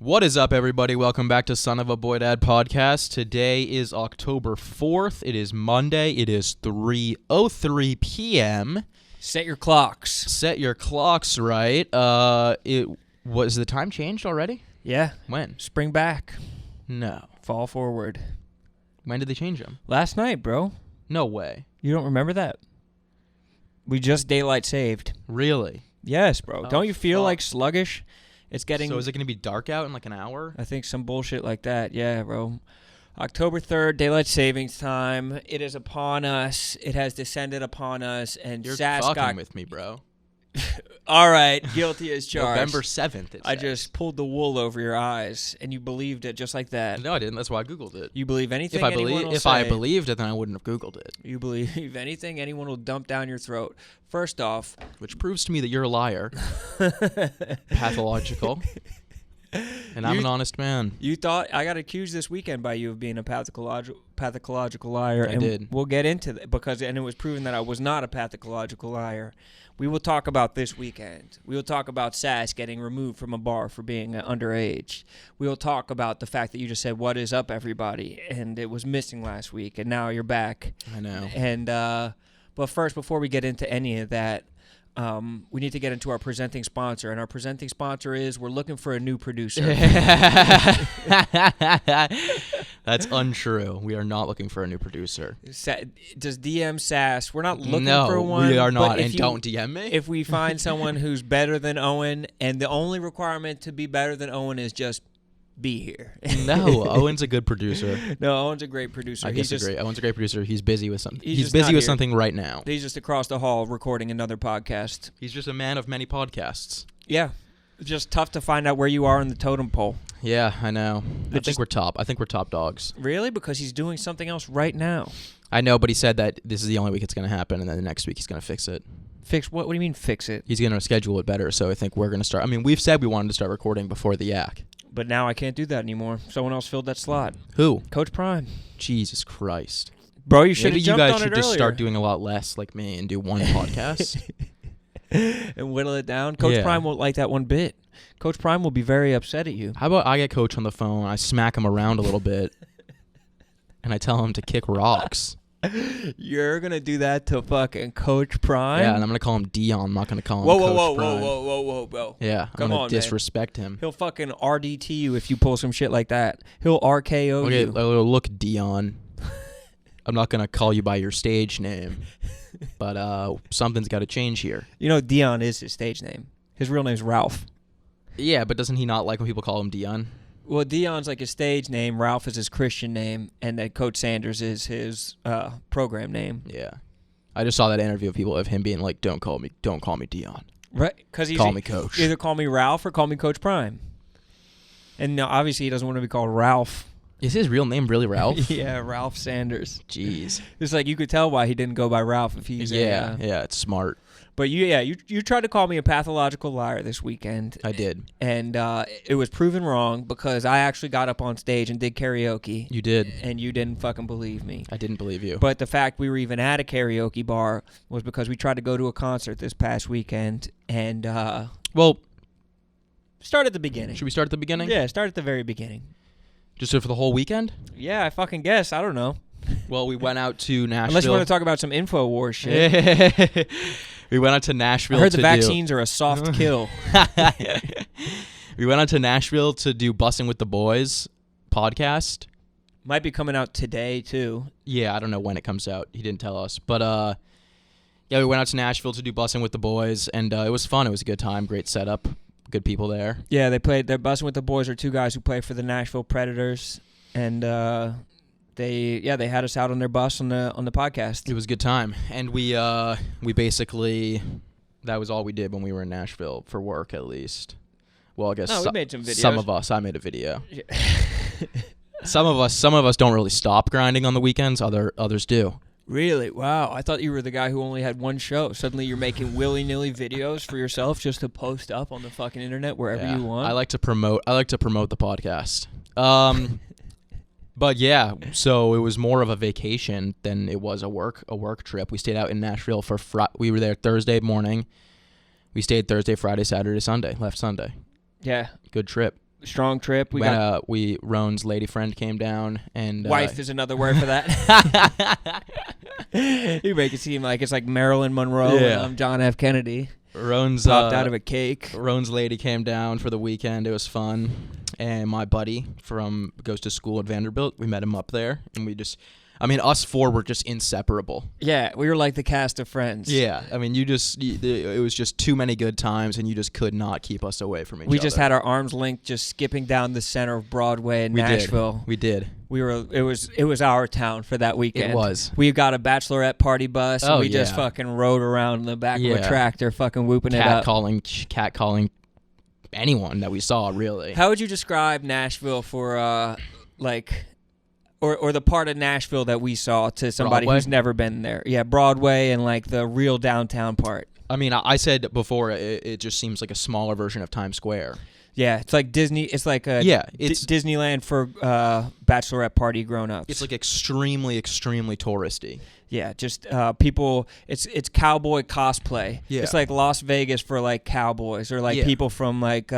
What is up, everybody? Welcome back to Son of a Boy Dad podcast. Today is October 4th. It is Monday. It is 3:03 p.m. Set your clocks. Set your clocks right. Was the time changed already? Yeah. When? Spring back. No. Fall forward. When did they change them? Last night, bro. No way. You don't remember that? We just daylight saved. Really? Yes, bro. Oh, don't you feel fuck. like sluggish? It's getting... So is it going to be dark out in like an hour? I think some bullshit like that. Yeah, bro. October 3rd, daylight savings time. It is upon us. It has descended upon us. And You're Sas fucking got... with me, bro. All right, guilty as charged. November 7th, I just pulled the wool over your eyes, and you believed it just like that. No, I didn't. That's why I Googled it. You believe anything If I believed it, then I wouldn't have Googled it. You believe anything anyone will dump down your throat. First off... Which proves to me that you're a liar. Pathological. And I'm an honest man. You thought... I got accused this weekend by you of being a pathological liar. I did. We'll get into that and it was proven that I was not a pathological liar. We will talk about this weekend. We will talk about Sas getting removed from a bar for being underage. We will talk about the fact that you just said, "What is up, everybody?" And it was missing last week, and now you're back. I know. And but first, before we get into any of that, we need to get into our presenting sponsor. And our presenting sponsor is, we're looking for a new producer. That's untrue. We are not looking for a new producer. Does DM Sas? We're not looking No, for one. we are not. And you, don't DM me. If we find someone who's better than Owen, and the only requirement to be better than Owen is just be here. No, Owen's a good producer. No, Owen's a great producer. I disagree. Owen's a great producer. He's busy with something. He's busy with something right now. He's just across the hall recording another podcast. He's just a man of many podcasts. Yeah. It's just tough to find out where you are in the totem pole. Yeah, I know. I think we're top dogs. Really? Because he's doing something else right now. I know, but he said that this is the only week it's going to happen, and then the next week he's going to fix it. Fix what? What do you mean fix it? He's going to schedule it better, so I think we're going to start. I mean, we've said we wanted to start recording before the Yak. But now I can't do that anymore. Someone else filled that slot. Who? Coach Prime. Jesus Christ. Bro, you should have Maybe you jumped guys on should it just earlier. start doing a lot less like me and do one podcast. And whittle it down. Coach Prime won't like that one bit. Coach Prime will be very upset at you. How about I get Coach on the phone, I smack him around a little bit, and I tell him to kick rocks. You're going to do that to fucking Coach Prime? Yeah, and I'm going to call him Dion. I'm not going to call him Coach Prime. Whoa, bro. Yeah, I'm going to disrespect him. He'll fucking RDT you if you pull some shit like that. He'll RKO you. Okay, look, Dion. I'm not going to call you by your stage name, but something's got to change here. You know, Dion is his stage name. His real name's Ralph. Yeah, but doesn't he not like when people call him Dion? Well, Dion's like his stage name, Ralph is his Christian name, and then Coach Sanders is his program name. Yeah. I just saw that interview of him being like, don't call me Dion. Right, because he's call me Coach. Either call me Ralph or call me Coach Prime. And now, obviously, he doesn't want to be called Ralph. Is his real name really Ralph? Yeah, Ralph Sanders. Jeez. It's like you could tell why he didn't go by Ralph if he's yeah, it's smart. But you tried to call me a pathological liar this weekend. I did. And it was proven wrong because I actually got up on stage and did karaoke. You did. And you didn't fucking believe me. I didn't believe you. But the fact we were even at a karaoke bar was because we tried to go to a concert this past weekend. And, start at the beginning. Should we start at the beginning? Yeah, start at the very beginning. Just for the whole weekend? Yeah, I fucking guess. I don't know. Well, we went out to Nashville. Unless you want to talk about some InfoWars shit. We went out to Nashville. I heard the vaccines are a soft kill. We went out to Nashville to do Bussing with the Boys podcast. Might be coming out today, too. Yeah, I don't know when it comes out. He didn't tell us. But, yeah, we went out to Nashville to do Bussing with the Boys, and it was fun. It was a good time. Great setup. Good people there. Yeah, they're Bussing with the Boys are two guys who play for the Nashville Predators, and they had us out on their bus on the podcast. It was a good time, and we basically, that was all we did when we were in Nashville for work, at least. Well, I guess we made some videos. Some of us. I made a video. Yeah. Some of us don't really stop grinding on the weekends. Others do. Really? Wow. I thought you were the guy who only had one show. Suddenly you're making willy-nilly videos for yourself just to post up on the fucking internet wherever you want. I like to promote the podcast. But yeah, so it was more of a vacation than it was a work trip. We stayed out in Nashville for we were there Thursday morning. We stayed Thursday, Friday, Saturday, Sunday. Left Sunday. Yeah. Good trip. Strong trip. Roan's lady friend came down, and wife is another word for that. You make it seem like it's like Marilyn Monroe and I'm John F. Kennedy. Roan's popped out of a cake. Roan's lady came down for the weekend. It was fun, and my buddy goes to school at Vanderbilt. We met him up there, and us four were just inseparable. Yeah, we were like the cast of Friends. Yeah, I mean, it was just too many good times, and you just could not keep us away from each other. We just had our arms linked, just skipping down the center of Broadway in Nashville. We did. It was our town for that weekend. It was. We got a bachelorette party bus, and we just fucking rode around in the back of a tractor, fucking whooping it up. Catcalling anyone that we saw, really. How would you describe Nashville for or the part of Nashville that we saw to somebody Broadway? who's never been there? Yeah, Broadway and like the real downtown part. I mean, I said before, it just seems like a smaller version of Times Square. Yeah, it's like Disney. It's like it's Disneyland for bachelorette party grown-ups. It's like extremely, extremely touristy. Yeah, just people. It's cowboy cosplay. Yeah. It's like Las Vegas for like cowboys or like people from like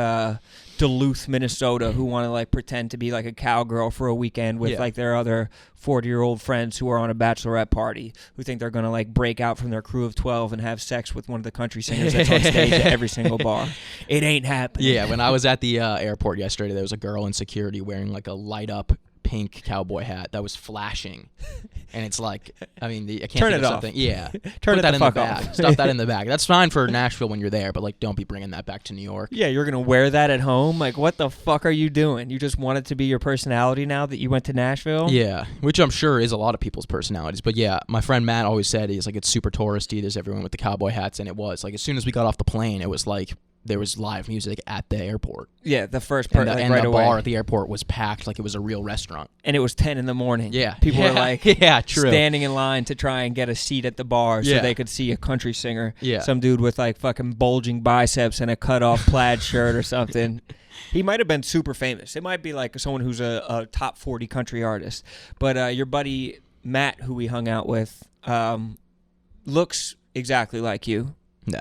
Duluth, Minnesota, who want to like pretend to be like a cowgirl for a weekend with like their other 40-year-old friends who are on a bachelorette party, who think they're gonna like break out from their crew of 12 and have sex with one of the country singers that's on stage at every single bar. It ain't happening. Yeah, when I was at the airport yesterday, there was a girl in security wearing like a light up pink cowboy hat that was flashing, and it's like, I mean, I can't turn think it of off. something. Yeah, turn put it that the in fuck the bag. off. Stuff that in the bag. That's fine for Nashville when you're there, but like, don't be bringing that back to New York. Yeah, you're gonna wear that at home. Like, what the fuck are you doing? You just want it to be your personality now that you went to Nashville? Yeah, which I'm sure is a lot of people's personalities. But yeah, my friend Matt always said he's like, it's super touristy. There's everyone with the cowboy hats, and it was like as soon as we got off the plane, it was like there was live music at the airport. Yeah, the first part, and right the away. bar at the airport was packed like it was a real restaurant. And it was 10 in the morning. Yeah. People were like true. standing in line to try and get a seat at the bar so they could see a country singer. Yeah. Some dude with like fucking bulging biceps and a cut-off plaid shirt or something. He might have been super famous. It might be like someone who's a top 40 country artist. But your buddy Matt, who we hung out with, looks exactly like you. No.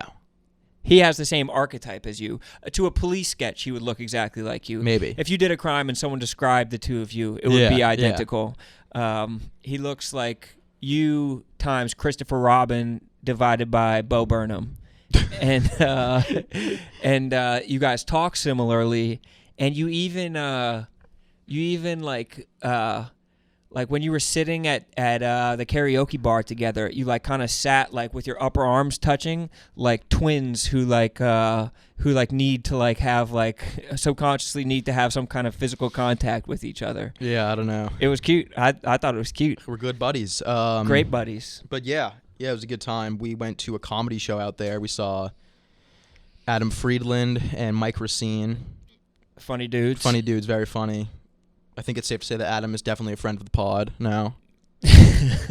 He has the same archetype as you. To a police sketch, he would look exactly like you. Maybe. If you did a crime and someone described the two of you, it would be identical. He looks like you times Christopher Robin divided by Bo Burnham. And you guys talk similarly, and you even like when you were sitting at the karaoke bar together, you like kind of sat like with your upper arms touching, like twins who need to like have like subconsciously need to have some kind of physical contact with each other. Yeah, I don't know. It was cute. I thought it was cute. We're good buddies. Great buddies. But yeah, it was a good time. We went to a comedy show out there. We saw Adam Friedland and Mike Racine. Funny dudes. Funny dudes, very funny. I think it's safe to say that Adam is definitely a friend of the pod now.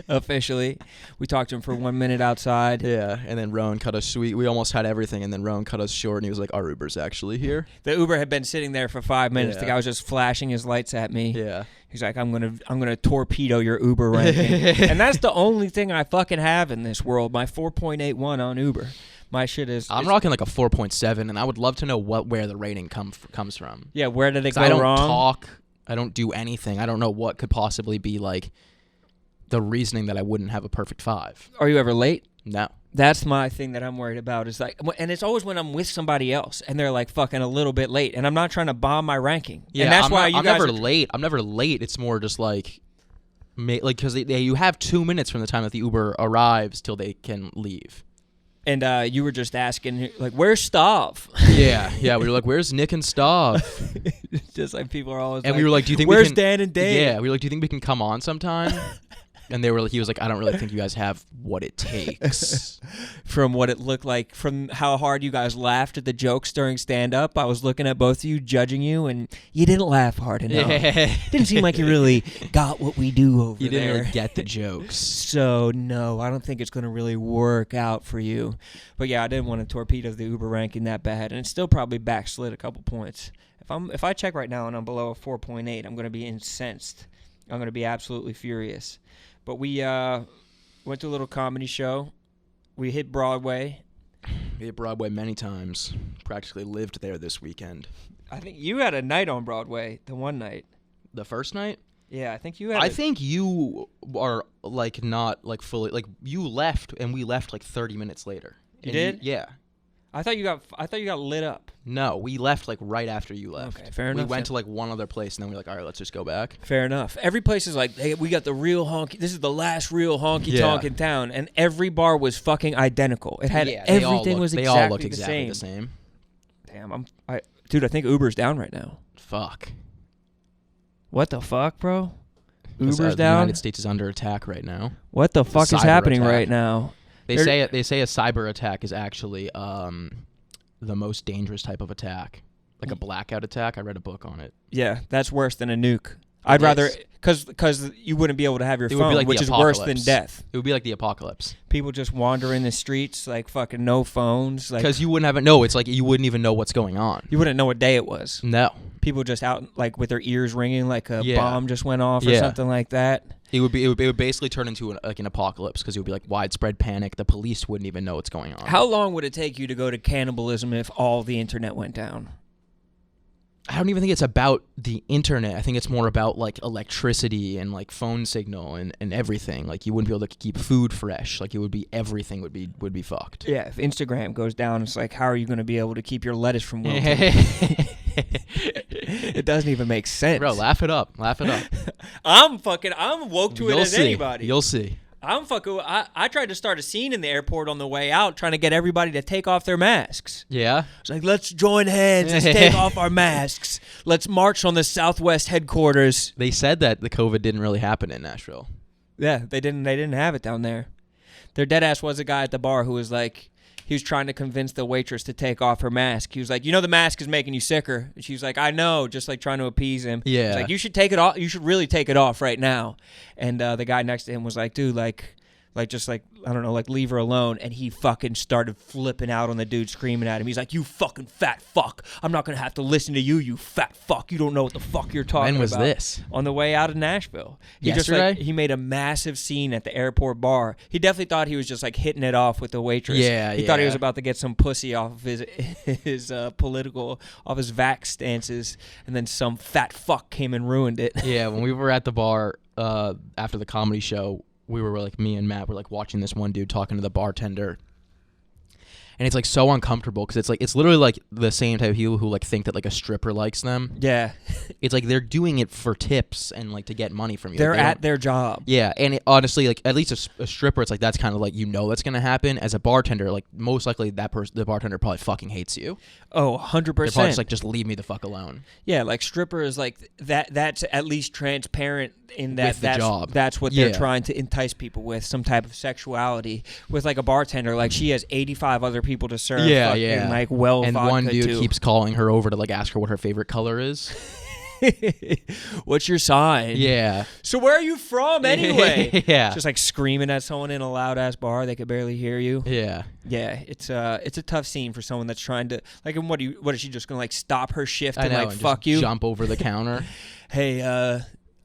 Officially. We talked to him for 1 minute outside. Yeah, and then Roan cut us. We almost had everything, and then Roan cut us short, and he was like, our Uber's actually here. The Uber had been sitting there for 5 minutes. Yeah. The guy was just flashing his lights at me. Yeah. He's like, I'm gonna torpedo your Uber ranking. And that's the only thing I fucking have in this world, my 4.81 on Uber. My shit is... I'm rocking like a 4.7, and I would love to know where the rating comes from. Yeah, where did it go wrong? wrong? I don't talk. I don't do anything. I don't know what could possibly be like the reasoning that I wouldn't have a perfect 5. Are you ever late? No. That's my thing that I'm worried about. Is like, and it's always when I'm with somebody else and they're like fucking a little bit late, and I'm not trying to bomb my ranking. Yeah, and that's I'm why I'm never late. I'm never late. It's more just like because you have 2 minutes from the time that the Uber arrives till they can leave. And you were just asking, like, where's Stav? Yeah. We were like, where's Nick and Stav? Just like people are always. And like, we were like, do you think where's we can, Dan and Dave? Yeah, we were like, do you think we can come on sometime? And he was like, I don't really think you guys have what it takes. From what it looked like, from how hard you guys laughed at the jokes during stand-up, I was looking at both of you, judging you, and you didn't laugh hard enough. Didn't seem like you really got what we do over there. You didn't really get the jokes. So, no, I don't think it's going to really work out for you. But, yeah, I didn't want to torpedo the Uber ranking that bad, and it's still probably backslid a couple points. If I check right now and I'm below a 4.8, I'm going to be incensed. I'm going to be absolutely furious. But we went to a little comedy show. We hit Broadway. We hit Broadway many times. Practically lived there this weekend. I think you had a night on Broadway, the one night. The first night? Yeah, I think you had. I think you are like not like fully like you left and we left like 30 minutes later. You did? Yeah. I thought you got lit up. No, we left like right after you left. Okay, fair enough. We went to like one other place and then we were like, all right, let's just go back. Fair enough. Every place is like, hey, we got the real honky. This is the last real honky tonk in town, and every bar was fucking identical. It had everything was they exactly all looked exactly the same. Damn, dude, I think Uber's down right now. Fuck. What the fuck, bro? Uber's The down. United States is under attack right now. What the fuck is happening right now? They say a cyber attack is actually the most dangerous type of attack, like a blackout attack. I read a book on it. Yeah, that's worse than a nuke. I'd rather because you wouldn't be able to have your phone, like which is worse than death. It would be like the apocalypse. People just wander in the streets like fucking no phones. Because you wouldn't have it. No, it's like you wouldn't even know what's going on. You wouldn't know what day it was. No. People just out like with their ears ringing like a bomb just went off or something like that. It would basically turn into an apocalypse because it would be like widespread panic. The police wouldn't even know what's going on. How long would it take you to go to cannibalism if all the internet went down? I don't even think it's about the internet. I think it's more about like electricity and like phone signal and everything. Like you wouldn't be able to keep food fresh. Like it would be everything would be fucked. Yeah, if Instagram goes down, it's like how are you going to be able to keep your lettuce from wilting? It doesn't even make sense. Bro, laugh it up. I'm woke to it as anybody. You'll see. I tried to start a scene in the airport on the way out, trying to get everybody to take off their masks. Yeah? It's like, let's join hands. Let's take off our masks. Let's march on the Southwest headquarters. They said that the COVID didn't really happen in Nashville. Yeah, they didn't have it down there. Their dead ass was a guy at the bar who was like, he was trying to convince the waitress to take off her mask. He was like, the mask is making you sicker. And she was like, I know, just like trying to appease him. Yeah. He's like, you should take it off. You should really take it off right now. And the guy next to him was like, dude, just I don't know, leave her alone. And he fucking started flipping out on the dude, screaming at him. He's like, you fucking fat fuck. I'm not going to have to listen to you, you fat fuck. You don't know what the fuck you're talking about. When was this? On the way out of Nashville. Yesterday? He made a massive scene at the airport bar. He definitely thought he was just hitting it off with the waitress. He thought he was about to get some pussy off of his political, off his vax stances. And then some fat fuck came and ruined it. Yeah, when we were at the bar after the comedy show, we were like, me and Matt were like watching this one dude talking to the bartender, and it's like so uncomfortable because it's literally like the same type of people who like think that like a stripper likes them. Yeah, it's like they're doing it for tips and like to get money from you. They're at their job. Yeah, and honestly, like at least a stripper, it's like that's kind of like that's gonna happen. As a bartender, like most likely the bartender probably fucking hates you. Oh, 100%. They're probably just like, just leave me the fuck alone. Yeah, like stripper is like that. That's at least transparent in that With the job. That's what they're trying to entice people with, some type of sexuality. With like a bartender, like she has 85 other people to serve. Yeah. Like and one dude keeps calling her over to like ask her what her favorite color is. What's your sign? Yeah. So where are you from anyway? Yeah. Just like screaming at someone in a loud ass bar, they could barely hear you. Yeah. Yeah, it's a tough scene for someone that's trying to like. And what is she just gonna like stop her shift and like fuck you? Jump over the counter. Hey,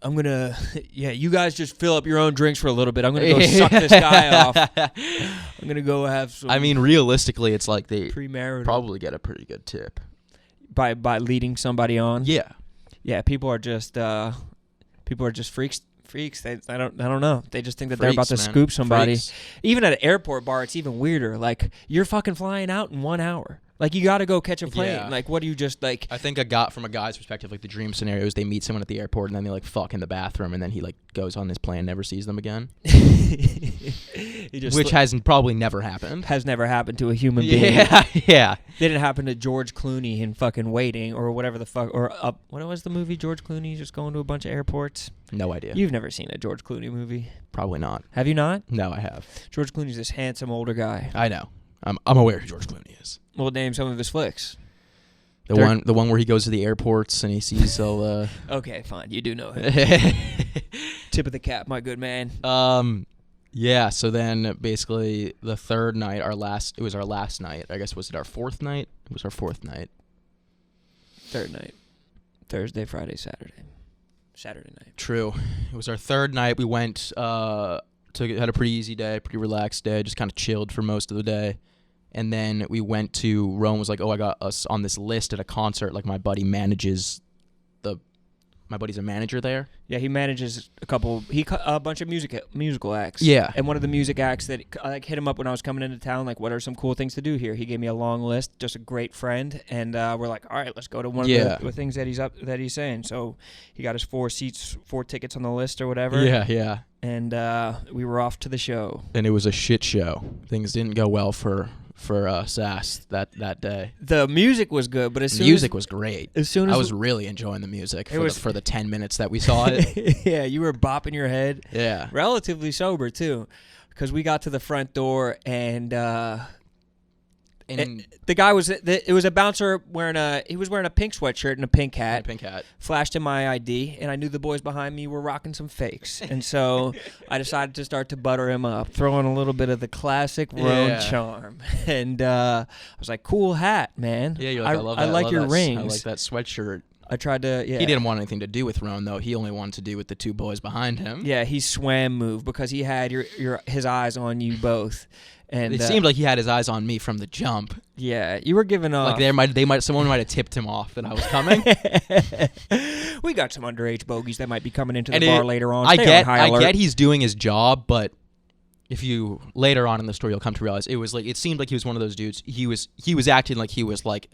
I'm gonna, you guys just fill up your own drinks for a little bit. I'm gonna go suck this guy off. I'm gonna go have some. I mean, realistically, it's like they premarital probably get a pretty good tip by leading somebody on. Yeah. People are just freaks. I don't know. They just think that they're about to scoop somebody. Freaks. Even at an airport bar, it's even weirder. Like you're fucking flying out in 1 hour. Like you got to go catch a plane. Yeah. Like what do you just like? I think from a guy's perspective, like the dream scenario is they meet someone at the airport and then they like fuck in the bathroom and then he like goes on his plane, never sees them again. Which has probably never happened. Has never happened to a human being. Yeah. Didn't happen to George Clooney in fucking Waiting or whatever the fuck what was the movie George Clooney just going to a bunch of airports? No idea. You've never seen a George Clooney movie? Probably not. Have you not? No, I have. George Clooney's this handsome older guy. I know. I'm aware who George Clooney is. Well, name some of his flicks. The one where he goes to the airports and he sees all the. Okay, fine. You do know him. Tip of the cap, my good man. Yeah. So then, basically, the third night, it was our last night. I guess was it our fourth night? It was our fourth night. Third night. Thursday, Friday, Saturday night. True. It was our third night. We went. Had a pretty easy day, pretty relaxed day. Just kind of chilled for most of the day. And then we went to Rome. Was like, oh, I got us on this list at a concert. Like my buddy manages my buddy's a manager there. Yeah, he manages a bunch of musical acts. Yeah. And one of the music acts that like hit him up when I was coming into town, like, what are some cool things to do here? He gave me a long list, just a great friend, and we're like, all right, let's go to one of the things that he's saying. So he got his 4 tickets on the list or whatever. Yeah. And we were off to the show. And it was a shit show. Things didn't go well for Sas that day. The music was good, but the music was great. As soon as I was really enjoying the music for the 10 minutes that we saw it. Yeah, you were bopping your head. Yeah, relatively sober too, because we got to the front door and the guy was a bouncer wearing a pink sweatshirt and a pink hat. Flashed in my ID, and I knew the boys behind me were rocking some fakes, and so I decided to start to butter him up, throwing a little bit of the classic Rone charm, and I was like, "Cool hat, man. Yeah, you're like, I love that. I like your rings. I like that sweatshirt." I tried to. Yeah. He didn't want anything to do with Rone though. He only wanted to do with the 2 boys behind him. Yeah, he swam move because he had his eyes on you both. And it seemed like he had his eyes on me from the jump. Yeah, you were giving off. Like someone might have tipped him off that I was coming. We got some underage bogeys that might be coming into the bar later on. I get he's doing his job, but if you later on in the story, you'll come to realize it seemed like he was one of those dudes. He was acting like he was like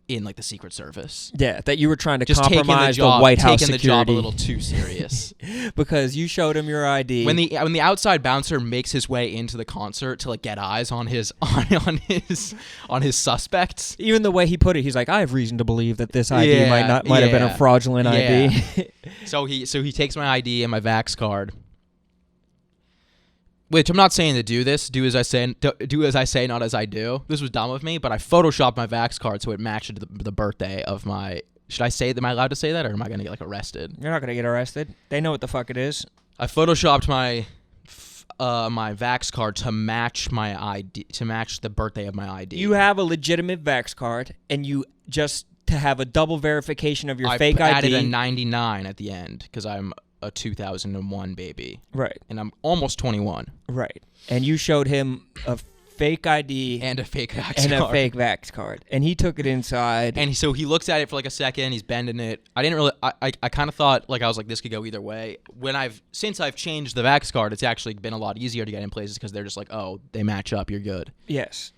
in like the Secret Service. Yeah, that you were trying to just compromise the White House taking security. The job a little too serious. Because you showed him your ID. When the outside bouncer makes his way into the concert to like get eyes on his suspects. Even the way he put it, he's like, I have reason to believe that this ID might have been a fraudulent ID. So he takes my ID and my Vax card. Which I'm not saying to do this. Do as I say, not as I do. This was dumb of me, but I photoshopped my Vax card so it matched the birthday of my. Should I say? Am I allowed to say that, or am I gonna get like arrested? You're not gonna get arrested. They know what the fuck it is. I photoshopped my Vax card to match my ID, to match the birthday of my ID. You have a legitimate Vax card, and you just to have a double verification of your fake ID. I added a 99 at the end because I'm a 2001 baby. Right. And I'm almost 21. Right. And you showed him a fake ID and a fake Vax and card. a fake Vax card. And he took it inside. And so he looks at it for like a second, he's bending it. I kind of thought, like, I was like, this could go either way. Since I've changed the Vax card, it's actually been a lot easier to get in places because they're just like, oh, they match up, you're good. Yes.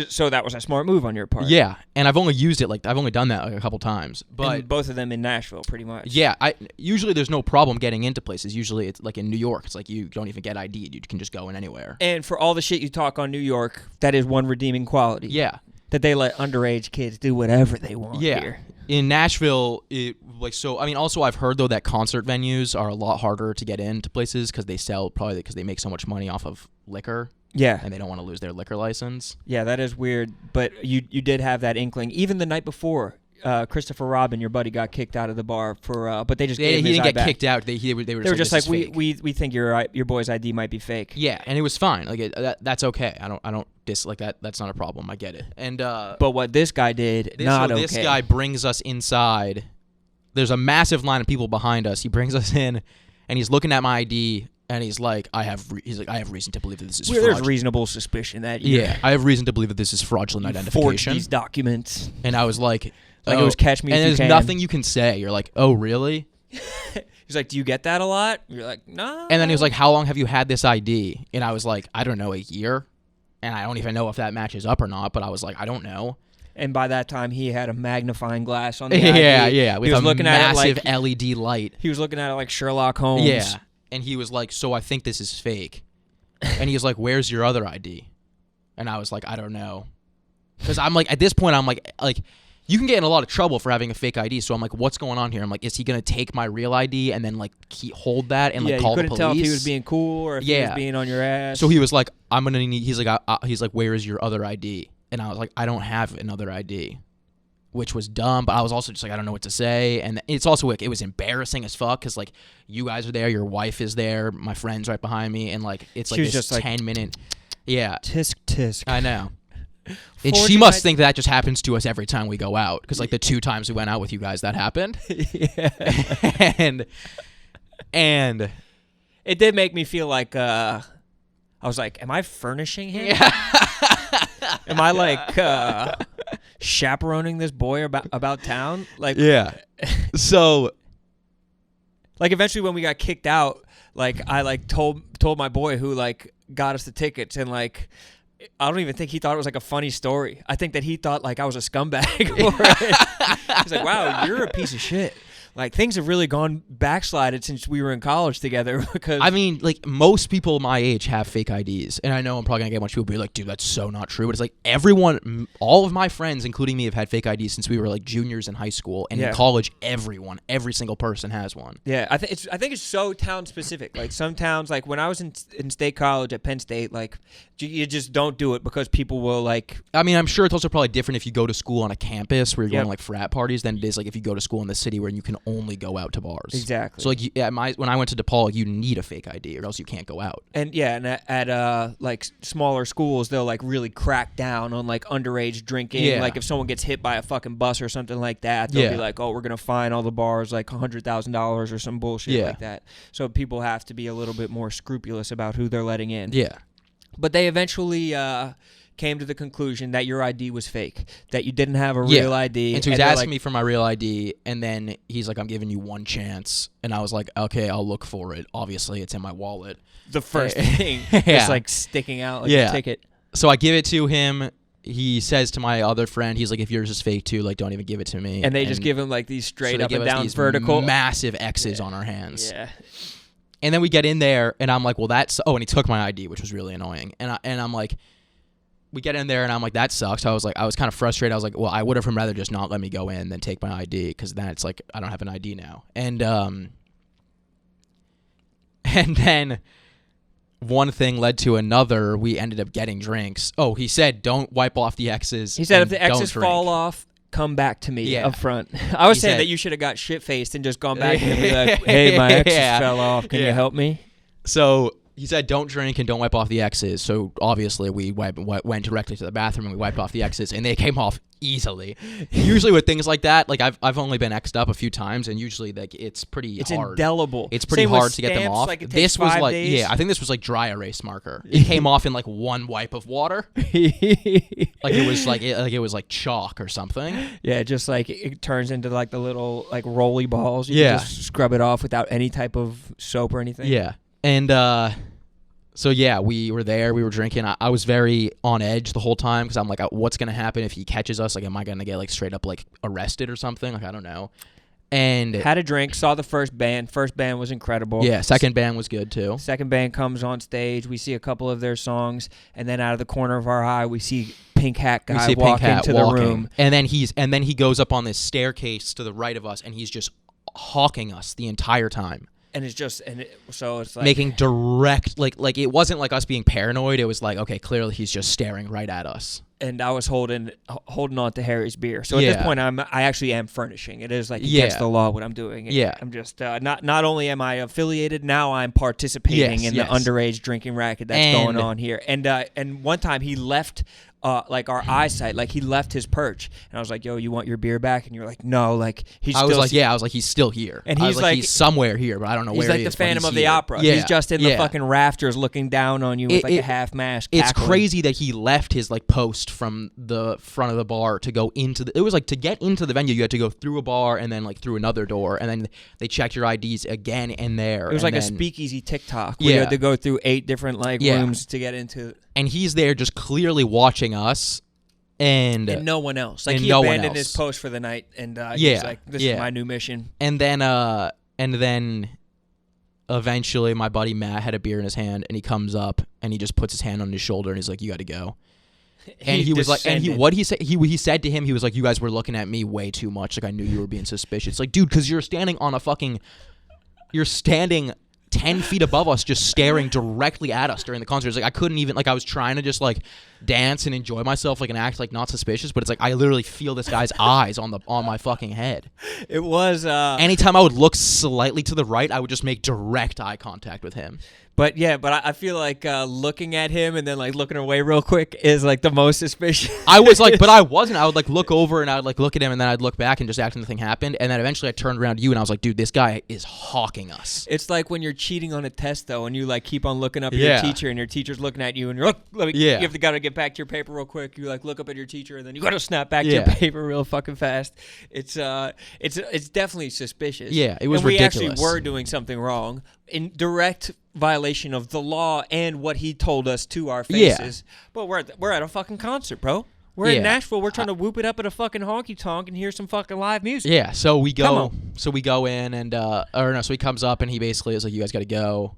So that was a smart move on your part. Yeah, and I've only used it I've only done that like a couple times, but and both of them in Nashville, pretty much. Yeah, usually there's no problem getting into places. Usually it's like in New York, it's like you don't even get ID'd. You can just go in anywhere. And for all the shit you talk on New York, that is one redeeming quality. Yeah, that they let underage kids do whatever they want. Yeah. Here. In Nashville, also I've heard though that concert venues are a lot harder to get into places because they make so much money off of liquor. Yeah. And they don't want to lose their liquor license. Yeah, that is weird. But you did have that inkling. Even the night before, Christopher Robin, your buddy, got kicked out of the bar for. But they just gave him his he didn't ID get back. kicked out. They were just like we think your boy's ID might be fake. Yeah, and it was fine. Like that's okay. I don't dislike that. That's not a problem. I get it. And but what this guy did, this guy brings us inside. There's a massive line of people behind us. He brings us in, and he's looking at my ID. And he's like, I have reason to believe that this is fraudulent. There's reasonable suspicion that I have reason to believe that this is fraudulent identification. Forged these documents. And I was like, it was catch me if you can. And there's nothing you can say. You're like, oh, really? He's like, do you get that a lot? You're like, no. And then he was like, how long have you had this ID? And I was like, I don't know, a year. And I don't even know if that matches up or not. But I was like, I don't know. And by that time, he had a magnifying glass on the ID. Yeah. With a massive LED light. He was looking at it like Sherlock Holmes. Yeah. And he was like, so I think this is fake. And he was like, where's your other ID? And I was like, I don't know. Because I'm like, at this point, I'm like, you can get in a lot of trouble for having a fake ID. So I'm like, what's going on here? I'm like, is he going to take my real ID and then like hold that and like call the police? You couldn't tell if he was being cool or if he was being on your ass. So he was like, I'm going to need, he's like, where is your other ID? And I was like, I don't have another ID. Which was dumb, but I was also just like, I don't know what to say. And it's also like, it was embarrassing as fuck because like you guys are there, your wife is there, my friend's right behind me, and like it's like this just 10-minute, tisk tisk. I know. And she must think that just happens to us every time we go out because like the 2 times we went out with you guys, that happened. Yeah. and it did make me feel like I was like, am I furnishing him? Yeah. Am I like chaperoning this boy about town? Like, Yeah. So, like eventually when we got kicked out, like I like told my boy who like got us the tickets, and like I don't even think he thought it was like a funny story. I think that he thought like I was a scumbag for it. He's like, wow, you're a piece of shit. Like, things have really gone backslided since we were in college together. Because I mean, like, most people my age have fake IDs. And I know I'm probably going to get a bunch of people be like, dude, that's so not true. But it's like everyone, all of my friends, including me, have had fake IDs since we were like juniors in high school. And in college, every single person has one. Yeah, I think it's so town specific. Like, some towns, like when I was in state college at Penn State, like you just don't do it because people will like. I mean, I'm sure it's also probably different if you go to school on a campus where you're going to like frat parties than it is like if you go to school in the city where you can only go out to bars. Exactly. So like when I went to DePaul, you need a fake ID or else you can't go out. And yeah, and at like smaller schools, they'll like really crack down on like underage drinking. Yeah. Like if someone gets hit by a fucking bus or something like that, they'll be like, "Oh, we're gonna fine all the bars like $100,000 or some bullshit like that." So people have to be a little bit more scrupulous about who they're letting in. Yeah. But they eventually came to the conclusion that your ID was fake, that you didn't have a real ID. And so he's asking me for my real ID, and then he's like, I'm giving you one chance. And I was like, okay, I'll look for it. Obviously, it's in my wallet. The first thing, just like sticking out like a ticket. So I give it to him. He says to my other friend, he's like, if yours is fake too, like, don't even give it to me. And they just give him like these straight so up and down these vertical. massive X's on our hands. Yeah. And then we get in there, and I'm like, well, that's... Oh, and he took my ID, which was really annoying. And I'm like... We get in there, and I'm like, that sucks. I was kind of frustrated. I was like, well, I would have rather just not let me go in than take my ID, because then it's like, I don't have an ID now. And then one thing led to another. We ended up getting drinks. Oh, he said, don't wipe off the X's. He said if the X's fall off, come back to me up front. I was saying that you should have got shit-faced and just gone back and be like, hey, my X's fell off. Can you help me? So he said, don't drink and don't wipe off the X's. So obviously we went directly to the bathroom and we wiped off the X's, and they came off easily. Usually with things like that, like I've only been X'd up a few times, and usually like it's pretty hard. It's indelible. It's pretty hard to get them off. Like this was like days. I think this was like dry erase marker. It came off in like one wipe of water. Like it was like chalk or something. Yeah, just like it turns into like the little like rolly balls. You can just scrub it off without any type of soap or anything. Yeah. And so yeah, we were there. We were drinking. I was very on edge the whole time because I'm like, what's gonna happen if he catches us? Like, am I gonna get like straight up like arrested or something? Like, I don't know. And had a drink. Saw the first band. First band was incredible. Yeah, second band was good too. Second band comes on stage. We see a couple of their songs, and then out of the corner of our eye, we see Pink Hat guy walk into the room. And then he goes up on this staircase to the right of us, and he's just hawking us the entire time. And it's just, so it's like making direct, like it wasn't like us being paranoid. It was like, okay, clearly he's just staring right at us. And I was holding on to Harry's beer. So at this point, I actually am furnishing. It is like against the law what I'm doing. I'm just not only am I affiliated, now I'm participating in the underage drinking racket that's going on here. And one time he left. Like our eyesight, like he left his perch, and I was like, "Yo, you want your beer back?" And you're like, "No, like he's." I was like, "He's still here," and he's like, "He's somewhere here, but I don't know where he is." He's like the Phantom of the Opera. Yeah. He's just in the fucking rafters, looking down on you with like a half mask. It's crazy that he left his like post from the front of the bar to go into the. It was like to get into the venue, you had to go through a bar and then like through another door, and then they checked your IDs again and there. It was like a speakeasy TikTok. Where you had to go through 8 different like rooms to get into. And he's there just clearly watching us. And no one else. Like he abandoned his post for the night, and he's like, "This is my new mission." And then, eventually, my buddy Matt had a beer in his hand, and he comes up and he just puts his hand on his shoulder, and he's like, "You got to go." And he was like, what he said, he said to him, he was like, "You guys were looking at me way too much. Like I knew you were being suspicious." Like, dude, because you're standing 10 feet above us, just staring directly at us during the concert. It's like I couldn't even, like I was trying to just like dance and enjoy myself, like and act like not suspicious, but it's like I literally feel this guy's eyes on my fucking head. It was anytime I would look slightly to the right, I would just make direct eye contact with him. But I feel like looking at him and then like looking away real quick is like the most suspicious. I was like, but I wasn't. I would like look over and I would like look at him and then I'd look back and just act nothing happened. And then eventually I turned around to you and I was like, dude, this guy is hawking us. It's like when you're cheating on a test though, and you like keep on looking up at your teacher, and your teacher's looking at you, and you're like, you have to gotta get back to your paper real quick. You like look up at your teacher, and then you gotta snap back to your paper real fucking fast. It's definitely suspicious. Yeah, it was and ridiculous. We actually were doing something wrong in direct violation of the law and what he told us to our faces. But we're at a fucking concert, bro. We're in Nashville. We're trying to whoop it up at a fucking honky tonk and hear some fucking live music. Yeah, so we go in and so he comes up and he basically is like, you guys got to go.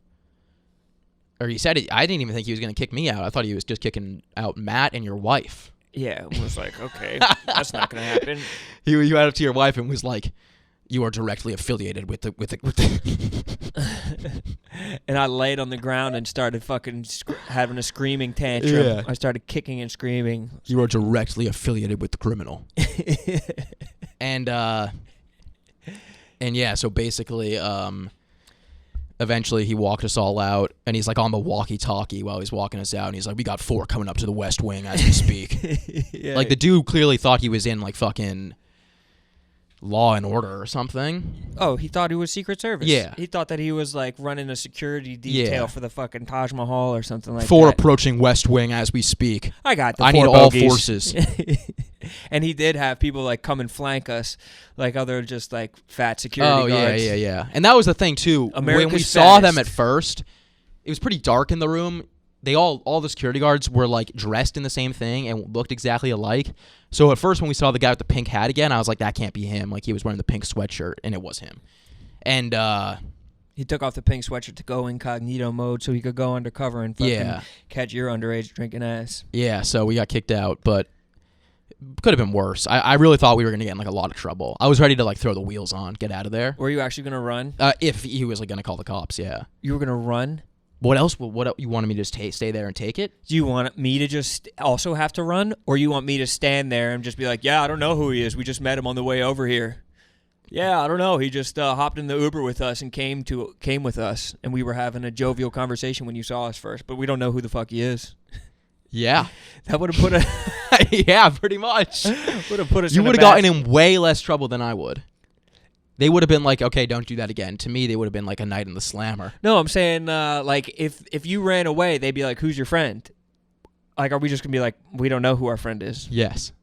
Or he said it, I didn't even think he was going to kick me out. I thought he was just kicking out Matt and your wife. Yeah, it was like, okay, that's not going to happen. He went up to your wife and was like, you are directly affiliated with the And I laid on the ground and started fucking having a screaming tantrum. Yeah. I started kicking and screaming. You are directly affiliated with the criminal. and yeah, so basically, eventually he walked us all out, and he's like on the walkie-talkie while he's walking us out, and he's like, we got 4 coming up to the West Wing as we speak. Like, the dude clearly thought he was in, like, fucking Law and Order or something. Oh, he thought he was Secret Service. Yeah. He thought that he was, like, running a security detail for the fucking Taj Mahal or something like 4 that. approaching West Wing as we speak. I got the I 4 need all bogeys. forces. And he did have people, like, come and flank us, like other just, like, fat security guards. Yeah. And that was the thing, too. America's when we saw fattest. them at first, it was pretty dark in the room. They all the security guards were, like, dressed in the same thing and looked exactly alike. So at first when we saw the guy with the pink hat again, I was like, that can't be him. Like, he was wearing the pink sweatshirt, and it was him. And he took off the pink sweatshirt to go incognito mode so he could go undercover and fucking catch your underage drinking ass. Yeah, so we got kicked out, but could have been worse. I really thought we were going to get in, like, a lot of trouble. I was ready to, like, throw the wheels on, get out of there. Were you actually going to run? If he was, like, going to call the cops, yeah. You were going to run? What else? What you wanted me to just stay there and take it? Do you want me to just also have to run? Or you want me to stand there and just be like, yeah, I don't know who he is. We just met him on the way over here. Yeah, I don't know. He just hopped in the Uber with us and came with us. And we were having a jovial conversation when you saw us first. But we don't know who the fuck he is. Yeah. That would have put yeah, pretty much. Would have put us You in would have gotten in way less trouble than I would. They would have been like, okay, don't do that again. To me, they would have been like a night in the slammer. No, I'm saying, like, if you ran away, they'd be like, who's your friend? Like, are we just going to be like, we don't know who our friend is? Yes.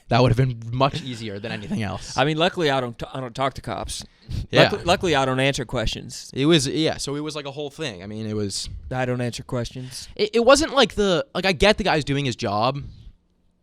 That would have been much easier than anything else. I mean, luckily, I don't talk to cops. Yeah. Luckily, I don't answer questions. It was, so it was like a whole thing. I mean, it was... I don't answer questions. It wasn't like I get the guy's doing his job.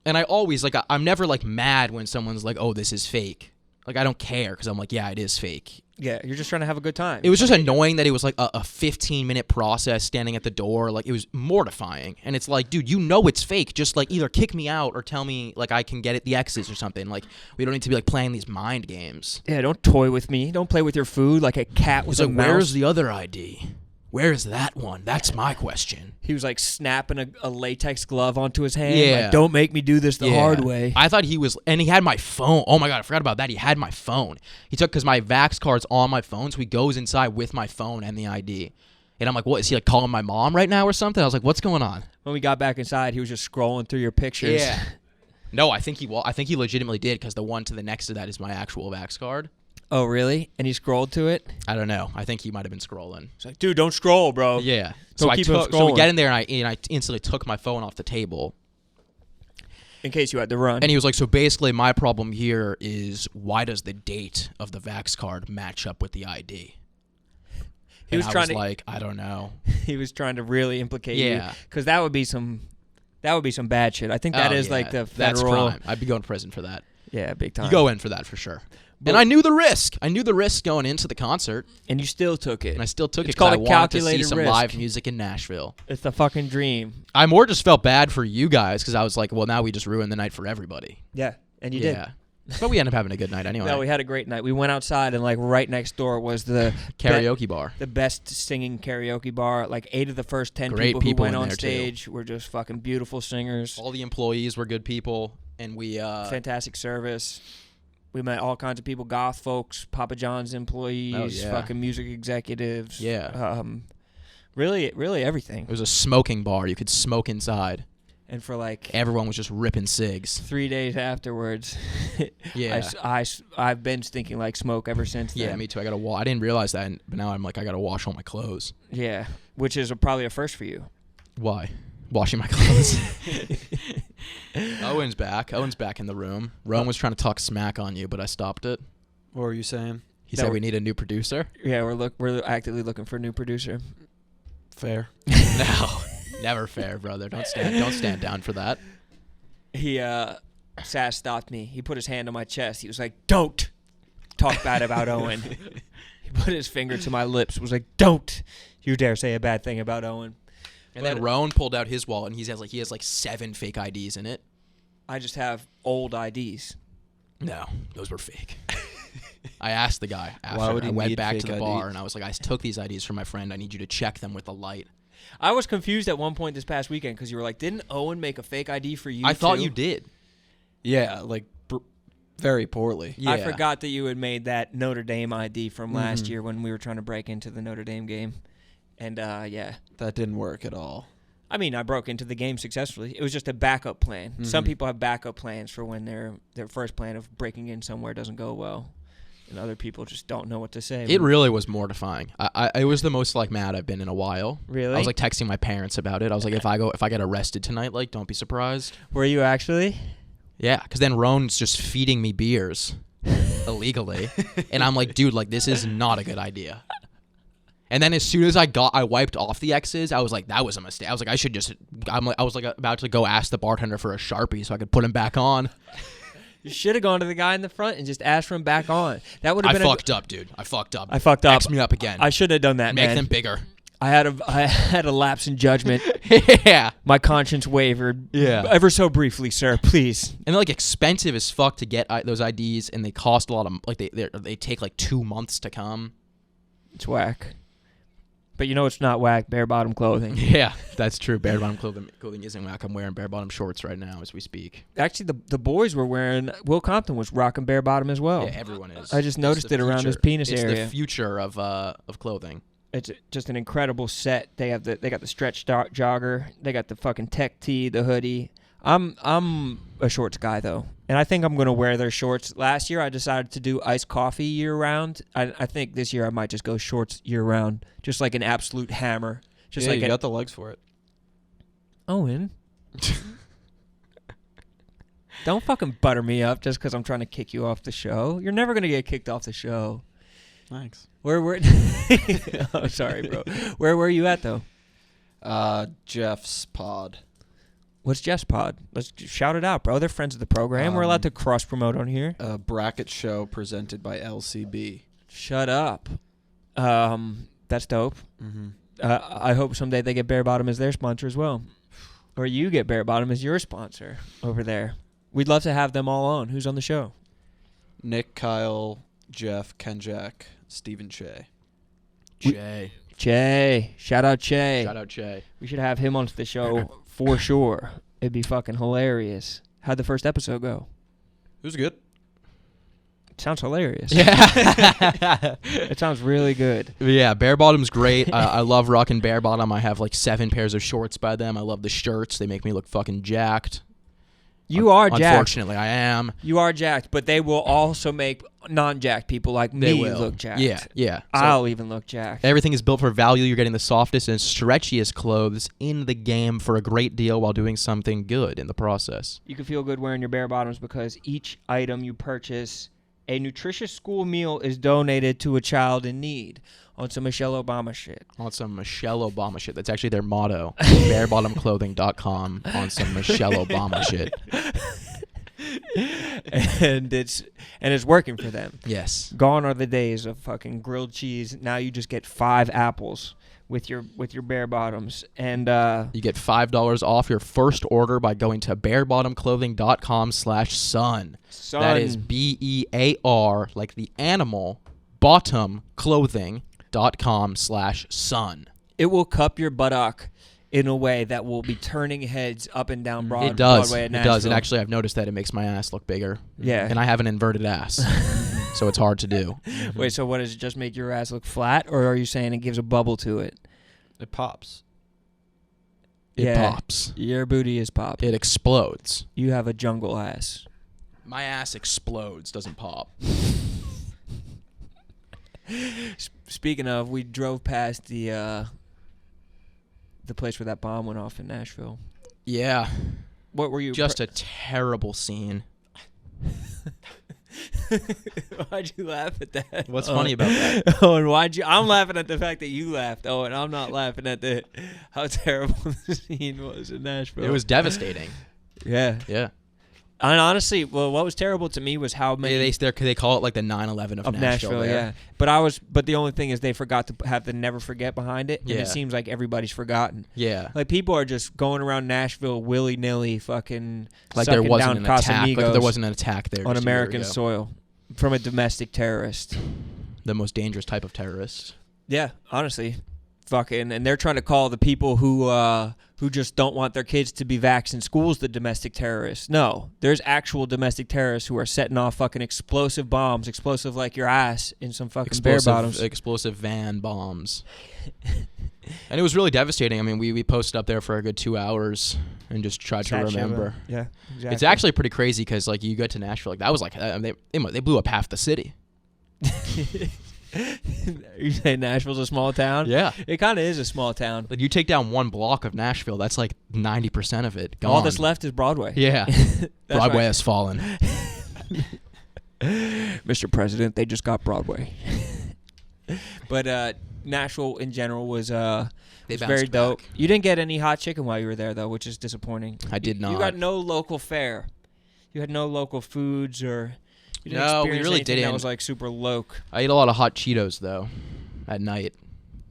And I always, like, I'm never, like, mad when someone's like, oh, this is fake. Like, I don't care because I'm like, yeah, it is fake. Yeah, you're just trying to have a good time. It was just annoying that it was like a 15-minute process standing at the door. Like, it was mortifying. And it's like, dude, you know it's fake. Just, like, either kick me out or tell me, like, I can get it the X's or something. Like, we don't need to be, like, playing these mind games. Yeah, don't toy with me. Don't play with your food like a cat with a mouse. Where's the other ID? Where is that one? That's my question. He was like snapping a latex glove onto his hand. Yeah. Like, don't make me do this the hard way. I thought he was, and he had my phone. Oh my God, I forgot about that. He had my phone. He took, because my Vax card's on my phone, so he goes inside with my phone and the ID. And I'm like, what, is he like calling my mom right now or something? I was like, what's going on? When we got back inside, he was just scrolling through your pictures. Yeah. No, I think he legitimately did, because the one to the next to that is my actual Vax card. Oh, really? And he scrolled to it? I don't know. I think he might have been scrolling. It's like, dude, don't scroll, bro. Yeah. So we get in there, and I instantly took my phone off the table. In case you had to run. And he was like, so basically my problem here is, why does the date of the Vax card match up with the ID? He was trying to, like, I don't know. He was trying to really implicate you. Yeah. Because that would be some bad shit. I think that is like the federal. That's crime. I'd be going to prison for that. Yeah, big time. You go in for that for sure. But, and I knew the risk. I knew the risk going into the concert. And you still took it. And I still took it because I wanted to see some live music in Nashville. It's the fucking dream. I more just felt bad for you guys because I was like, well, now we just ruined the night for everybody. Yeah, and you did. But we ended up having a good night anyway. No, we had a great night. We went outside, and like right next door was the karaoke bar. The best singing karaoke bar. Like 8 of the first 10 great people who went on there stage too. were just fucking beautiful singers. All the employees were good people, and we fantastic service. We met all kinds of people, goth folks, Papa John's employees, fucking music executives. Yeah. Really everything. It was a smoking bar. You could smoke inside. And for like Everyone was just ripping cigs. 3 days afterwards, Yeah. I've been stinking like smoke ever since then. Yeah, me too. I didn't realize that, but now I'm like, I gotta wash all my clothes. Yeah, which is probably a first for you. Why? Washing my clothes. Owen's back. Owen's back in the room. Rome was trying to talk smack on you, but I stopped it. What were you saying? He said we need a new producer. Yeah, we're actively looking for a new producer. Fair. No, never fair, brother. Don't stand down for that. Sas stopped me. He put his hand on my chest. He was like, "Don't talk bad about Owen." He put his finger to my lips. Was like, "Don't you dare say a bad thing about Owen." And then Roan pulled out his wallet, and he has like 7 fake IDs in it. I just have old IDs. No, those were fake. I asked the guy after Why would he I went need back fake to the bar, IDs? and I was like, I took these IDs from my friend. I need you to check them with the light. I was confused at one point this past weekend because you were like, "Didn't Owen make a fake ID for you?" I thought too?" you did. Yeah, like very poorly. Yeah. I forgot that you had made that Notre Dame ID from last Mhm. year when we were trying to break into the Notre Dame game. And, yeah. That didn't work at all. I mean, I broke into the game successfully. It was just a backup plan. Some Mhm. people have backup plans for when their first plan of breaking in somewhere doesn't go well. And other people just don't know what to say. It really was mortifying. It was the most like mad I've been in a while. Really? I was like texting my parents about it. I was like, if I get arrested tonight, like, don't be surprised. Were you actually? Yeah, because then Roan's just feeding me beers illegally, and I'm like, dude, like this is not a good idea. And then as soon as I wiped off the X's, I was like, that was a mistake. I was like, I was like about to go ask the bartender for a Sharpie so I could put him back on. You should have gone to the guy in the front and just asked for him back on. That would have been. I fucked up, dude. I fucked up. I fucked up. X me up again. I should have done that, Make man. them bigger. I had a lapse in judgment. Yeah. My conscience wavered. Yeah. Ever so briefly, sir. Please. And they're like expensive as fuck to get those IDs, and they cost a lot of like they take like 2 months to come. It's whack. But you know it's not whack? Bare bottom clothing. Yeah, that's true. Bare bottom clothing isn't whack. I'm wearing bare bottom shorts right now as we speak. Actually, the boys were wearing. Will Compton was rocking bare bottom as well. Yeah, everyone is. I just It's noticed the it around his future. penis it's area. the future of clothing. It's just an incredible set. They got the stretch jogger. They got the fucking tech tee, the hoodie. I'm a shorts guy though, and I think I'm gonna wear their shorts. Last year I decided to do iced coffee year round. I think this year I might just go shorts year round, just like an absolute hammer. Just yeah, like you got the legs for it. Owen. Don't fucking butter me up just because I'm trying to kick you off the show. You're never gonna get kicked off the show. Thanks. Where? Oh, sorry, bro. Where were you at though? Jeff's pod. What's Jeff's pod? Let's shout it out, bro. They're friends of the program. We're allowed to cross promote on here. A bracket show presented by LCB. Shut up. That's dope. Mm-hmm. I hope someday they get Bare Bottom as their sponsor as well, or you get Bare Bottom as your sponsor over there. We'd love to have them all on. Who's on the show? Nick, Kyle, Jeff, Ken Jack, Stephen Che. Che. Shout out Che. Shout out Che. We should have him on the show for sure. It'd be fucking hilarious. How'd the first episode go? It was good. It sounds hilarious. Yeah. It sounds really good. Yeah, bare bottom's great. I love rocking bare bottom. I have like 7 pairs of shorts by them. I love the shirts. They make me look fucking jacked. You are jacked. Unfortunately, I am. You are jacked, but they will also make non-jacked people like They me will look jacked. Yeah. So I'll even look jacked. everything is built for value. You're getting the softest and stretchiest clothes in the game for a great deal while doing something good in the process. You can feel good wearing your bare bottoms because each item you purchase, a nutritious school meal is donated to a child in need. On some Michelle Obama shit. On some Michelle Obama shit. That's actually their motto. barebottomclothing.com on some Michelle Obama shit. and it's working for them. Yes. Gone are the days of fucking grilled cheese. Now you just get 5 apples with your bare bottoms. And You get $5 off your first order by going to barebottomclothing.com/sun. son, That is BEAR, like the animal, bottom clothing.com/sun. it will cup your buttock in a way that will be turning heads up and down It does. Broadway at It Nashville. does. And actually, I've noticed that it makes my ass look bigger. Yeah. And I have an inverted ass, so it's hard to do. Wait, so what, does it just make your ass look flat, or are you saying it gives a bubble to it? It pops. It pops. Your booty is pop. It explodes. You have a jungle ass. My ass explodes, doesn't pop. Speaking of, we drove past the place where that bomb went off in Nashville. Yeah. What were you? Just a terrible scene. Why'd you laugh at that? What's funny about that? Oh, and why'd you? I'm laughing at the fact that you laughed. Oh, and I'm not laughing at how terrible the scene was in Nashville. It was devastating. Yeah. Yeah. And honestly, well, what was terrible to me was how many They call it like the 9/11 of Nashville. Yeah. But the only thing is they forgot to have the never forget behind it. And Yeah. it seems like everybody's forgotten. Yeah. Like people are just going around Nashville willy nilly, fucking Like there sucking wasn't down an attack. Like Casamigos there wasn't an attack there on just a year American ago. soil from a domestic terrorist. The most dangerous type of terrorist. Yeah, honestly, fucking, and they're trying to call the people who just don't want their kids to be vaxxed in schools the domestic terrorists. No, there's actual domestic terrorists who are setting off fucking explosive bombs, explosive like your ass in some fucking bare bottoms. Explosive van bombs. And it was really devastating. I mean, we posted up there for a good 2 hours and just tried to remember. Yeah, exactly. It's actually pretty crazy because like you get to Nashville, like that was like they blew up half the city. You say Nashville's a small town? Yeah. It kind of is a small town. Like you take down one block of Nashville, that's like 90% of it gone. All that's left is Broadway. Yeah. Broadway has fallen. Mr. President, they just got Broadway. But Nashville in general was very bounced dope. back. You didn't get any hot chicken while you were there though, which is disappointing. I did not. You got no local fare. You had no local foods or. You didn't No, we experience really anything didn't. That was like super loc. I ate a lot of hot Cheetos though. At night,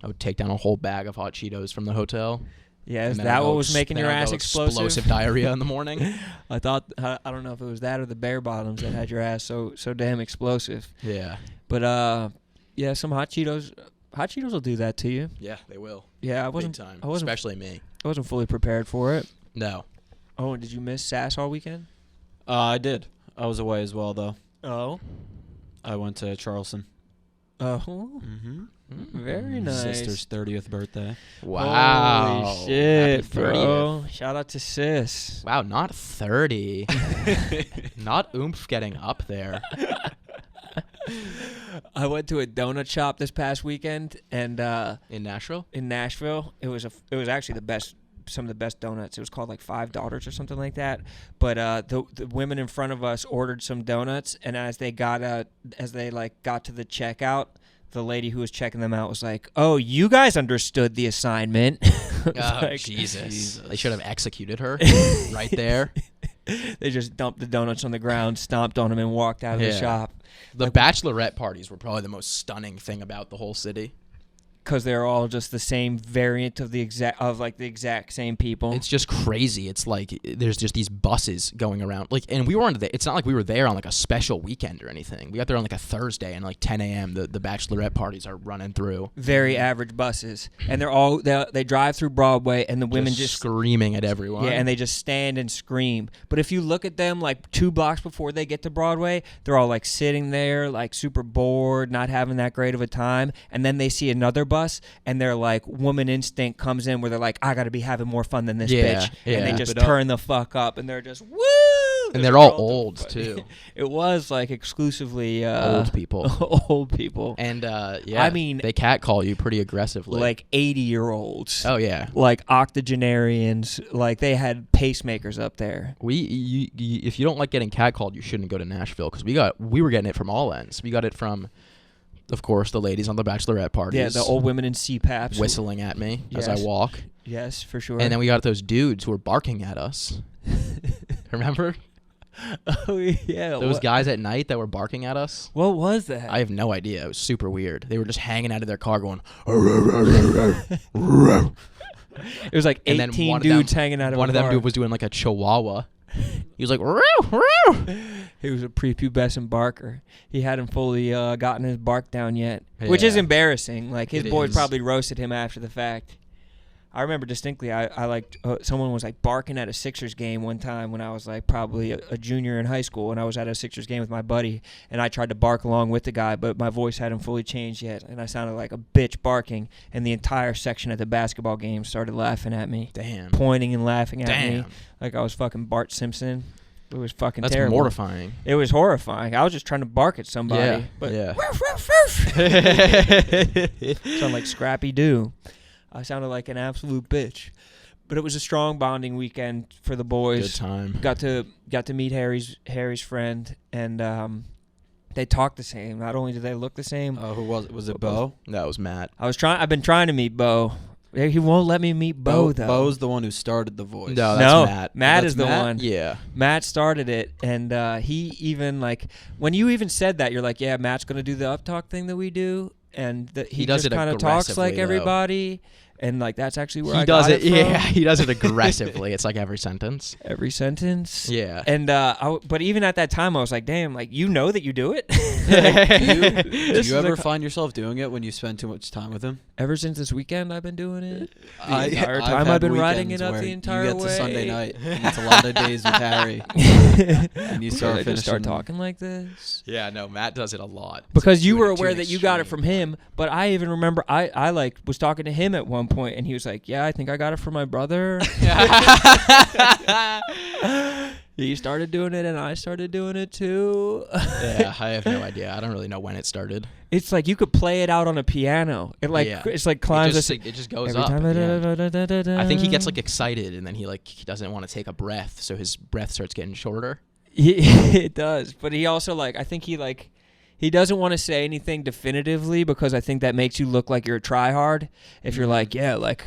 I would take down a whole bag of hot Cheetos from the hotel. Yeah, is and then that I'd what go was making your ass explosive? Explosive diarrhea in the morning. I don't know if it was that or the bare bottoms that had your ass so damn explosive. Yeah. But yeah, some hot Cheetos. Hot Cheetos will do that to you. Yeah, they will. Yeah, I Big wasn't. time. I wasn't. Especially me. I wasn't fully prepared for it. No. Oh, and did you miss Sas all weekend? I did. I was away as well, though. Oh. I went to Charleston. Oh. Mm-hmm. Very nice. Sister's 30th birthday. Wow. Holy shit, Happy bro. 30th. Shout out to Sis. Wow, not 30. Not oomph getting up there. I went to a donut shop this past weekend, and In Nashville? in Nashville, it was actually some of the best donuts. It was called like Five Daughters or something like that. But the women in front of us ordered some donuts, and as they got to the checkout, the lady who was checking them out was like, "Oh, you guys understood the assignment." Oh, like, Jesus. They should have executed her right there. They just dumped the donuts on the ground, stomped on them, and walked out of the Yeah. shop. The bachelorette parties were probably the most stunning thing about the whole city. Because they're all just the same variant of the exact same people. It's just crazy. It's like there's just these buses going around. Like, and we weren't there. It's not like we were there on like a special weekend or anything. We got there on like a Thursday, and like 10 a.m. the bachelorette parties are running through. Very average buses, and they drive through Broadway, and the women just screaming at everyone. yeah, and they just stand and scream. But if you look at them like 2 blocks before they get to Broadway, they're all like sitting there, like super bored, not having that great of a time, and then they see another bus, and they're like, woman instinct comes in where they're like, I gotta be having more fun than this bitch, and they yeah. just Keep it up. turn the fuck up, and they're just woo. And they're all old too. It was like exclusively Old people. old people, And yeah, I mean, they catcall you pretty aggressively. like 80-year-olds. Oh yeah. Like octogenarians, like they had pacemakers up there. If you don't like getting catcalled, you shouldn't go to Nashville because we were getting it from all ends. We got it from, of course, the ladies on the bachelorette parties. Yeah, the old women in CPAPs. whistling at me as I Yes. walk. Yes, for sure. And then we got those dudes who were barking at us. Remember? oh yeah, Those guys at night that were barking at us? What was that? I have no idea. It was super weird. They were just hanging out of their car going, It was like and then 18 one dudes of them, hanging out of one a of them car. dude was doing like a chihuahua. He was like, "Roo, roo." He was a prepubescent barker. He hadn't fully gotten his bark down yet, which is Yeah. embarrassing. Like his It boys is. probably roasted him after the fact. I remember distinctly. I like someone was like barking at a Sixers game one time when I was like probably a junior in high school, and I was at a Sixers game with my buddy, and I tried to bark along with the guy, but my voice hadn't fully changed yet, and I sounded like a bitch barking, and the entire section at the basketball game started laughing at me, Damn. pointing and laughing at me Damn. like I was fucking Bart Simpson. It was fucking That's terrible. mortifying. It was horrifying. I was just trying to bark at somebody. Yeah. But Yeah. sound like Scrappy Doo. I sounded like an absolute bitch. But it was a strong bonding weekend for the boys. Good time. Got to meet Harry's friend, and they talk the same. Not only do they look the same. Who was it? Was it Bo? That was Matt. I've been trying to meet Bo. He won't let me meet Bo though. Bo's the one who started the voice. No, that's Matt. Matt That's is the Matt? one. Yeah. Matt started it, and he even like when you even said that, you're like, yeah, Matt's gonna do the up talk thing that we do, and he does just it kind of talks like aggressively, though. everybody, and like that's actually where He I does got it. from. Yeah, he does it aggressively. It's like every sentence. Every sentence. Yeah. And but even at that time, I was like, damn, like you know that you do it. Do you ever find yourself doing it when you spend too much time with him? Ever since this weekend, I've been doing it. The entire time I've been riding it up the entire You get way. to Sunday night, and it's a lot of days with Harry, and you start I finishing. just start talking like this. Yeah, no, Matt does it a lot. Because you To were an aware that you got it extreme. from him, but I even remember I like was talking to him at one point, and he was like, "Yeah, I think I got it from my brother." He started doing it, and I started doing it too. Yeah, I have no idea. I don't really know when it started. It's like you could play it out on a piano. It like Yeah. it's like climbs. It just goes every up. time. at the end. I think he gets like excited, and then he doesn't want to take a breath, so his breath starts getting shorter. It does, but he also I think he doesn't want to say anything definitively because I think that makes you look like you're a tryhard. If you're like, yeah, like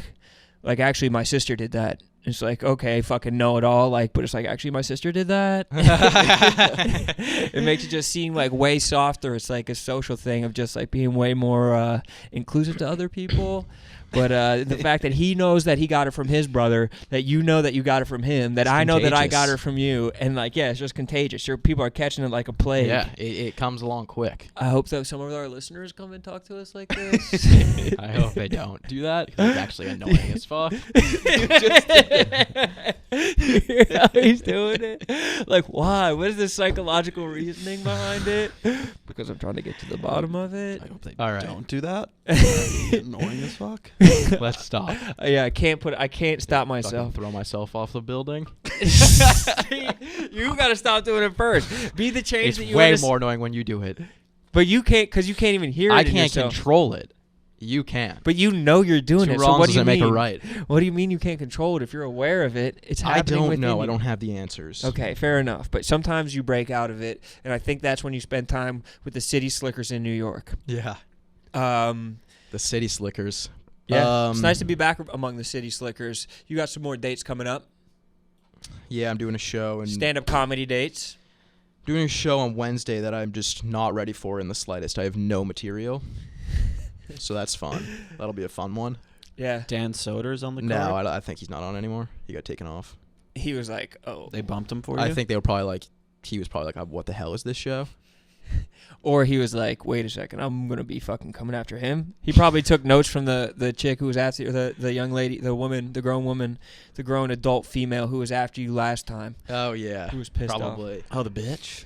actually my sister did that. It's like, okay, fucking know it all, but it's like actually my sister did that. It makes it just seem like way softer. It's like a social thing of just like being way more inclusive to other people. But the fact that he knows that he got it from his brother, that you know that you got it from him, that It's I know that I got contagious. it from you, and it's just contagious. People are catching it like a plague. Yeah, it comes along quick. I hope that some of our listeners come and talk to us like this. I hope they don't do that. 'Cause it's actually annoying as fuck. Hear how he's doing it? Like, why? What is the psychological reasoning behind it? Because I'm trying to get to the bottom of it. I hope they All right. don't do that. Annoying as fuck. Let's stop. Yeah, I can't stop Fucking myself. throw myself off the building. You gotta stop doing it first. Be the change It's that you way want to more annoying when you do it. But you can't, because you can't even hear it. I in can't yourself. control it. You can. But you know you're doing Two it. So wrongs what do you doesn't make mean? a right. What do you mean you can't control it? If you're aware of it, it's I happening don't within know. you. I don't have the answers. Okay, fair enough. But sometimes you break out of it, and I think that's when you spend time with the city slickers in New York. Yeah. The City Slickers. Yeah, it's nice to be back among the city slickers. You got some more dates coming up. Yeah, I'm doing a show and Stand-up comedy dates. doing a show on Wednesday that I'm just not ready for in the slightest. I have no material. So that's fun. That'll be a fun one. Yeah. Dan Soder's on the No, card. I think he's not on anymore. He got taken off. He was like, oh. They bumped him for you. I think they were probably like, he was probably like, what the hell is this show? Or he was like, wait a second, I'm going to be fucking coming after him. He probably took notes from the chick who was after, the young lady, the grown adult female who was after you last time. Oh, yeah. Who was pissed Probably. Oh, the bitch.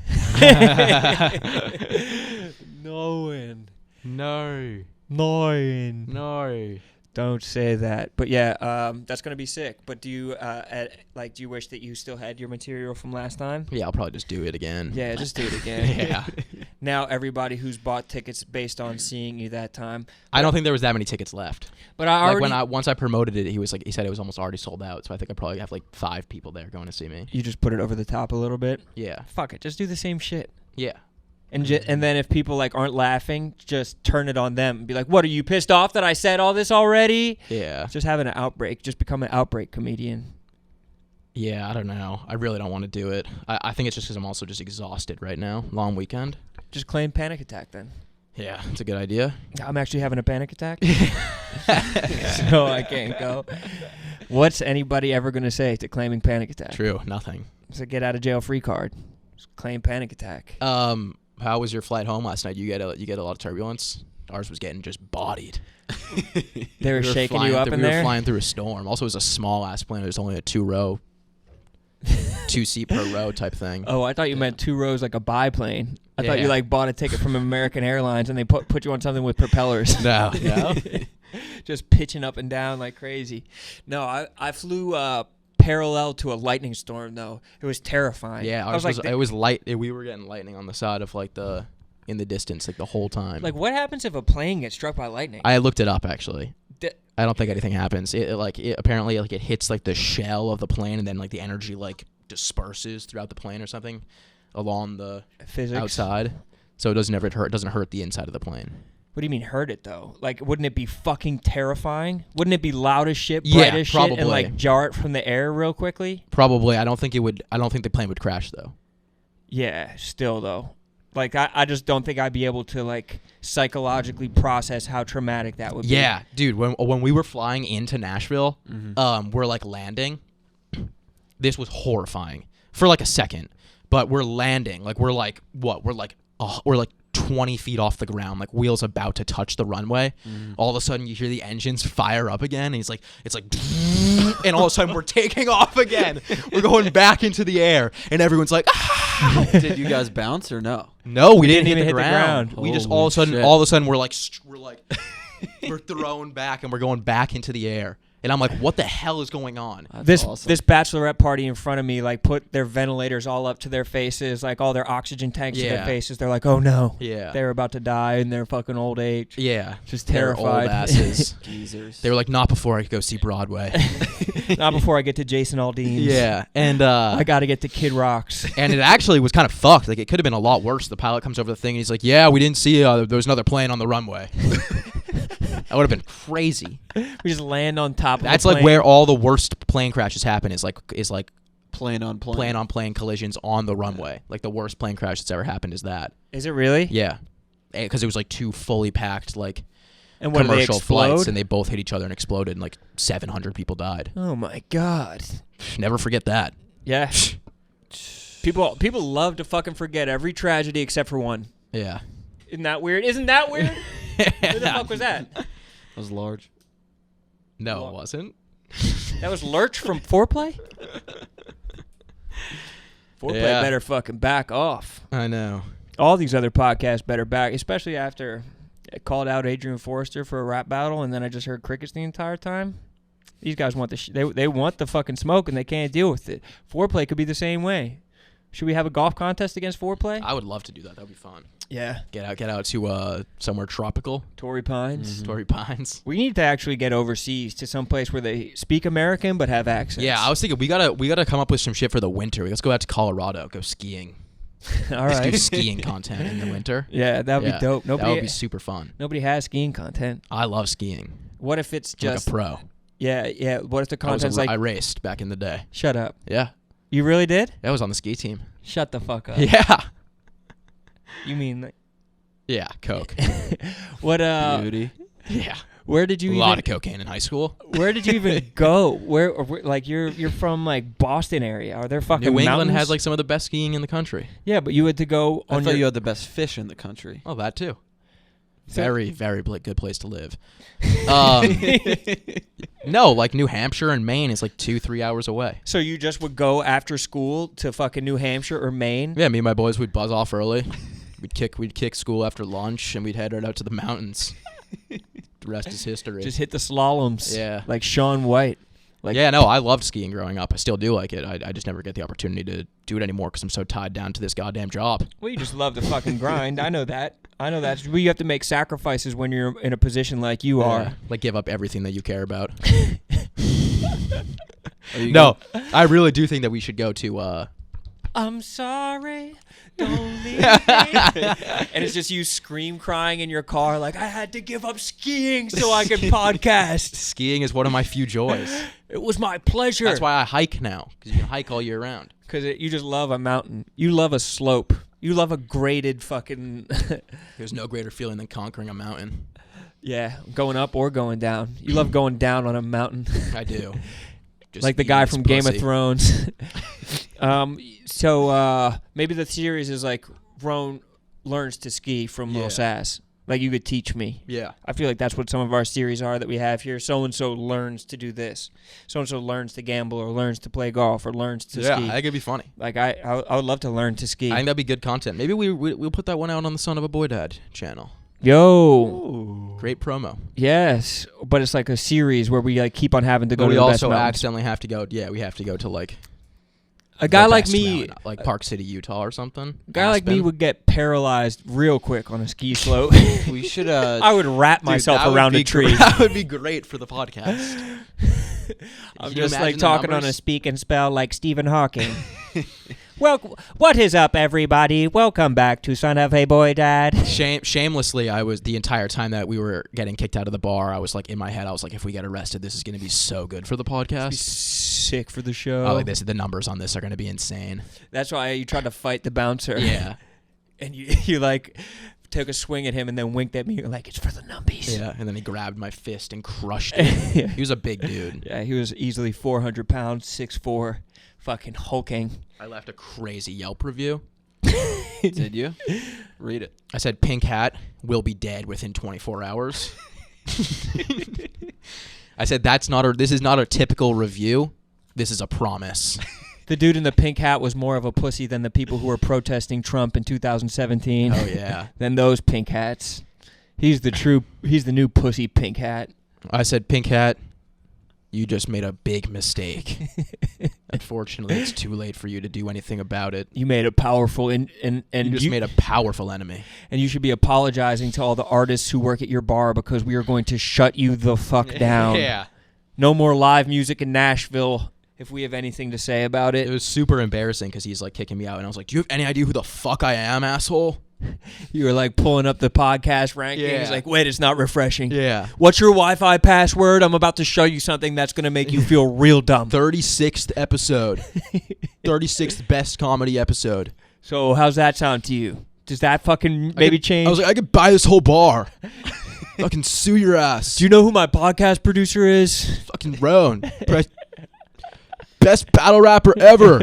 off. Knowing. No. Knowing. No. Don't say that. But yeah, that's gonna be sick. But do you do you wish that you still had your material from last time? Yeah, I'll probably just do it again. Yeah, just do it again. Yeah. Now everybody who's bought tickets based on seeing you that time. I don't think there was that many tickets left. But I already Once I promoted it, he said it was almost already sold out. So I think I probably have like 5 people there going to see me. you just put it over the top a little bit. Yeah. Fuck it, just do the same shit. Yeah. And then if people aren't laughing, just turn it on them and be like, "What, are you pissed off that I said all this already?" Yeah. Just have an outbreak. Just become an outbreak comedian. Yeah, I don't know. I really don't want to do it. I think it's just because I'm also just exhausted right now. Long weekend. Just claim panic attack then. Yeah, it's a good idea. I'm actually having a panic attack, so I can't go. What's anybody ever going to say to claiming panic attack? True. Nothing. It's a get out of jail free card. Just claim panic attack. How was your flight home last night? You get a lot of turbulence? Ours was getting just bodied. They were shaking you up in we there? were flying through a storm. Also, it was a small-ass plane. It was only a 2-seat per row type thing. Oh, I thought you meant 2 rows like a biplane. I thought you Yeah. like bought a ticket from American Airlines and they put you on something with propellers. No. Just pitching up and down like crazy. No, I flew parallel to a lightning storm though. It was terrifying. Yeah, I was like, it was light. We were getting lightning on the side of like in the distance like the whole time. like what happens if a plane gets struck by lightning? I looked it up actually. D- I don't think anything happens. It apparently like it hits like the shell of the plane and then like the energy like disperses throughout the plane or something along the Physics. outside. So it doesn't hurt the inside of the plane. What do you mean hurt it though? Like wouldn't it be fucking terrifying? Wouldn't it be loud as shit, Yeah, bright as shit, and probably. like jar it from the air real quickly? Probably. I don't think the plane would crash though. Yeah, still though. Like I just don't think I'd be able to like psychologically process how traumatic that would be. Yeah, dude. When we were flying into Nashville, we're like landing. This was horrifying for like a second, but we're landing. Like we're like what? We're like 20 feet off the ground, like wheels about to touch the runway. All of a sudden, you hear the engines fire up again, and it's like, and all of a sudden, we're taking off again. We're going back into the air, and everyone's like, ah! Did you guys bounce or no? No, we didn't didn't hit even the hit the ground. ground. We just Holy all of shit. a sudden, we're thrown back, and we're going back into the air. And I'm like, what the hell is going on? That's awesome. This bachelorette party in front of me like put their ventilators all up to their faces, like all their oxygen tanks to their Yeah. faces. They're like, oh no, Yeah. they're about to die in their fucking old age. Yeah. Just They're terrified. old asses. Geezers. They were like, not before I could go see Broadway. Not before I get to Jason Aldean's. Yeah. And I got to get to Kid Rocks. and it actually was kind of fucked. Like, it could have been a lot worse. The pilot comes over the thing, and he's like, yeah, we didn't see there was another plane on the runway. That would have been crazy. We just land on top of That's the like plane. where all the worst plane crashes happen is plane on plane. plane on plane collisions on the runway. Like the worst plane crash that's ever happened is that. Is it really? Yeah. Because it was like 2 fully packed like And what, do they commercial flights, explode? and they both hit each other and exploded, and like 700 people died. Oh my god. Never forget that. Yeah. People love to fucking forget every tragedy except for one. Yeah. Isn't that weird? Isn't that weird? Who the fuck was that? That was large. No, it wasn't. That was Lurch from Foreplay? Foreplay Yeah. better fucking back off. I know. All these other podcasts better back, especially after I called out Adrian Forrester for a rap battle, and then I just heard crickets the entire time. These guys want they want the fucking smoke, and they can't deal with it. Foreplay could be the same way. Should we have a golf contest against Foreplay? I would love to do that. That would be fun. Yeah. Get out to somewhere tropical. Torrey Pines. Torrey Pines. We need to actually get overseas to some place where they speak American but have accents. Yeah, I was thinking we gotta come up with some shit for the winter. Let's go out to Colorado, go skiing. All Let's right. do skiing content in the winter. Yeah, that would be dope. That would be super fun. Nobody has skiing content. I love skiing. What if it's just like a pro. Yeah. What if the content's I like? raced back in the day. Shut up. Yeah, You really did? I was on the ski team. Shut the fuck up. Yeah. You mean like, Yeah, coke. what? Beauty. Yeah. Where did you? A even, lot of cocaine in high school. Where did you even go? Where like you're from like Boston area? Are there fucking New England mountains? has like some of the best skiing in the country. Yeah, but you had to go I on thought your. you had the best fish in the country. Oh, that too. So- Very, very good place to live. No, like New Hampshire and Maine is like 2-3 hours away. So you just would go after school to fucking New Hampshire or Maine? Yeah, me and my boys would buzz off early. We'd kick school after lunch, and we'd head right out to the mountains. The rest is history. Just hit the slaloms. Yeah. Like Shaun White. Like Yeah, no, I loved skiing growing up. I still do like it. I just never get the opportunity to do it anymore because I'm so tied down to this goddamn job. Well, you just love the fucking grind. I know that. Well, you have to make sacrifices when you're in a position like you are. Yeah, like give up everything that you care about. Are you No, I really do think that we should go to. I'm sorry, don't leave me. And it's just you scream crying in your car like, I had to give up skiing so I could podcast. Skiing is one of my few joys. It was my pleasure. That's why I hike now, because you can hike all year round. Because you just love a mountain. You love a slope. You love a graded fucking... There's no greater feeling than conquering a mountain. Yeah, going up or going down. You love going down on a mountain. I do. Just Like the eating guy his from Game of pussy. Thrones. So maybe the series is like Rone learns to ski from Lil Yeah. Sas. Like, you could teach me. Yeah. I feel like that's what some of our series are that we have here. So-and-so learns to do this. So-and-so learns to gamble or learns to play golf or learns to ski. Yeah, I think it'd be funny. Like, I would love to learn to ski. I think that'd be good content. Maybe we'll put that one out on the Son of a Boy Dad channel. Yo. Ooh. Great promo. Yes. But it's like a series where we like keep on having to go But to we the best also mountains. accidentally have to go. Yeah, we have to go to like A guy the like best me, mountain, like Park City, Utah, or something. a guy like me Aspen. would get paralyzed real quick on a ski slope. We should. I would wrap Dude, myself that would around be a tree. That would be great for the podcast. I'm Can you just imagine like the talking on a numbers? speak and spell like Stephen Hawking. Well, what is up, everybody? Welcome back to Son of a Boy Dad. Shamelessly, I was the entire time that we were getting kicked out of the bar. I was like in my head, I was like, if we get arrested, this is going to be so good for the podcast. Sick for the show. Oh, like this, the numbers on this are going to be insane. That's why you tried to fight the bouncer. Yeah, And you like took a swing at him and then winked at me. You're like, it's for the numbies. yeah. And then he grabbed my fist and crushed it. Yeah. He was a big dude. Yeah, he was easily 400 pounds, 6'4", fucking hulking. I left a crazy Yelp review. Did you? Read it. I said, "Pink hat will be dead within 24 hours." I said, this is not a typical review. This is a promise. The dude in the pink hat was more of a pussy than the people who were protesting Trump in 2017. Oh yeah. Than those pink hats. He's the new pussy pink hat. I said, "Pink hat, you just made a big mistake. Unfortunately, it's too late for you to do anything about it. You made a powerful and You just made a powerful enemy." and you should be apologizing to all the artists who work at your bar because we are going to shut you the fuck down. Yeah. No more live music in Nashville if we have anything to say about It it. was super embarrassing because he's like kicking me out, and I was like, "Do you have any idea who the fuck I am, asshole?" You were like pulling up the podcast rankings. Yeah. Like, wait, it's not refreshing. Yeah. What's your Wi-Fi password? I'm about to show you something that's going to make you feel real dumb. 36th episode. 36th best comedy episode. So how's that sound to you? Does that fucking maybe change? I was like, I could buy this whole bar. Fucking sue your ass. Do you know who my podcast producer is? Fucking Rone. Best battle rapper ever.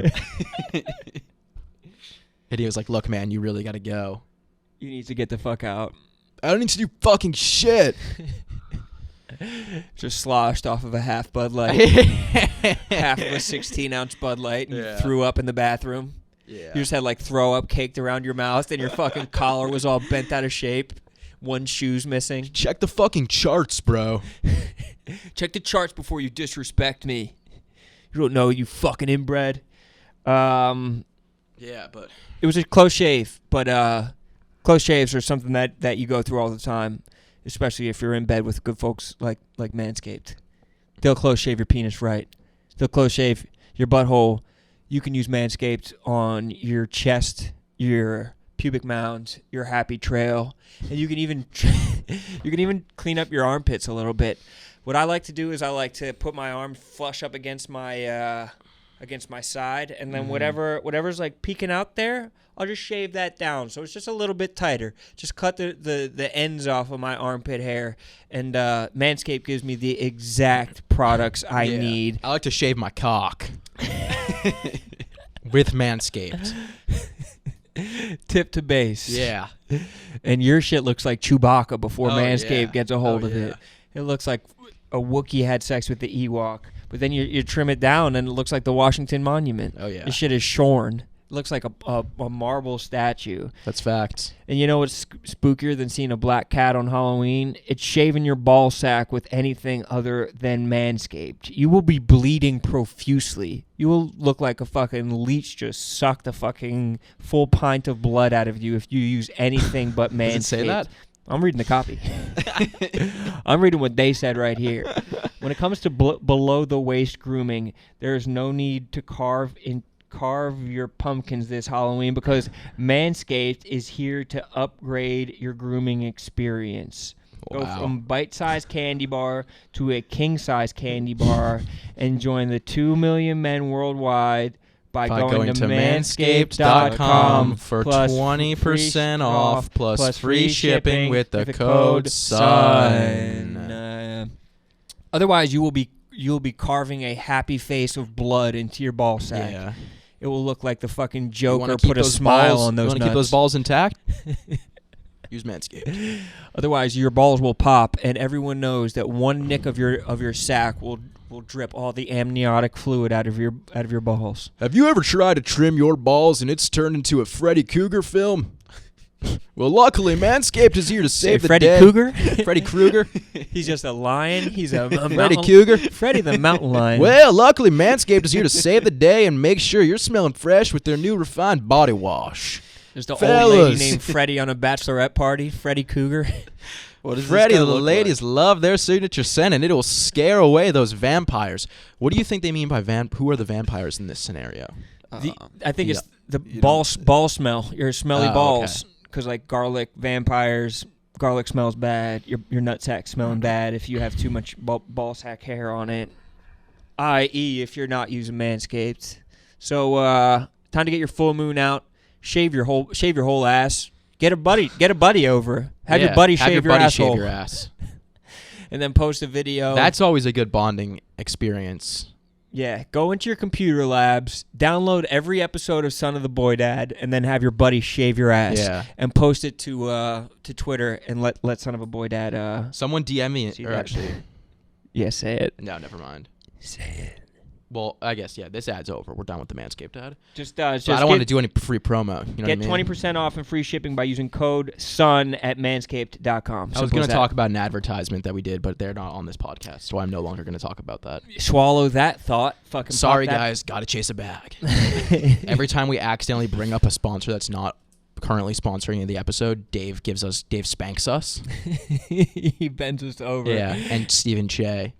And he was like, "Look, man, you really got to go. You need to get the fuck out. I don't need to do fucking shit." Just sloshed off of a half Bud Light. Half of a 16-ounce Bud Light and Yeah. you threw up in the bathroom. Yeah. You just had like throw up caked around your mouth and your fucking collar was all bent out of shape. One shoe's missing. Check the fucking charts, bro. Check the charts before you disrespect me. You don't know, you fucking inbred. Yeah, but It was a close shave, but close shaves are something that you go through all the time, especially if you're in bed with good folks like Manscaped. They'll close shave your penis right. They'll close shave your butthole. You can use Manscaped on your chest, your pubic mound, your happy trail, and you can even clean up your armpits a little bit. What I like to do is I like to put my arm flush up against my side, and then whatever's like peeking out there, I'll just shave that down so it's just a little bit tighter. Just cut the ends off of my armpit hair, and Manscaped gives me the exact products I need. I like to shave my cock with Manscaped. Tip to base. Yeah. And your shit looks like Chewbacca before Oh, Manscaped yeah. gets a hold Oh, of yeah. it. It looks like a Wookiee had sex with the Ewok. But then you trim it down and it looks like the Washington Monument. Oh, yeah. This shit is shorn. It looks like a marble statue. That's facts. And you know what's spookier than seeing a black cat on Halloween? It's shaving your ball sack with anything other than Manscaped. You will be bleeding profusely. You will look like a fucking leech just sucked a fucking full pint of blood out of you if you use anything but Manscaped. Does it say that? I'm reading the copy. I'm reading what they said right here. When it comes to below the waist grooming, there is no need to carve your pumpkins this Halloween because Manscaped is here to upgrade your grooming experience. Go Wow. from bite-sized candy bar to a king-size candy bar and join the 2 million men worldwide by going to manscaped.com for plus 20% off plus free shipping with the code SON. Otherwise, you'll be carving a happy face of blood into your ball sack. Yeah. It will look like the fucking You Joker wanna keep put a those smile balls- on those You want to nuts. keep those balls intact? Use Manscaped. Otherwise, your balls will pop, and everyone knows that one nick of your sack will drip all the amniotic fluid out of your balls. Have you ever tried to trim your balls and it's turned into a Freddy Cougar film? Well, luckily, Manscaped is here to save the Freddy day. Cougar? Freddy Krueger? He's just a lion. He's a Freddy Cougar? Freddy the mountain lion. Well, luckily, Manscaped is here to save the day and make sure you're smelling fresh with their new refined body wash. There's the old Fellas. lady named Freddy on a bachelorette party. Freddy Cougar. What does Freddie, this the guy look ladies like? love their signature scent, and it will scare away those vampires. What do you think they mean by who are the vampires in this scenario? I think it's the You ball smell. Your smelly Oh, balls. Because like garlic, vampires, garlic smells bad. Your nutsack smelling bad if you have too much ball sack hair on it. I.e., if you're not using Manscaped. So time to get your full moon out. Shave your whole ass. Get a buddy over. Have your buddy shave your asshole. Shave your ass. And then post a video. That's always a good bonding experience. Yeah, go into your computer labs, download every episode of Son of the Boy Dad, and then have your buddy shave your ass. Yeah. And post it to Twitter and let Son of a Boy Dad Someone DM me, see or that. actually, Yeah, say it. no, never mind. Say it. Well, I guess this ad's over. We're done with the Manscaped ad. Just So I don't want to do any free promo. You know get what I mean? 20% off and free shipping by using code SON at manscaped.com. I was going to talk about an advertisement that we did, but they're not on this podcast, so I'm no longer going to talk about that. Swallow that thought. Fucking Sorry, pop that. guys. Got to chase a bag. Every time we accidentally bring up a sponsor that's not currently sponsoring the episode, Dave spanks us. He bends us over. Yeah, and Stephen Che.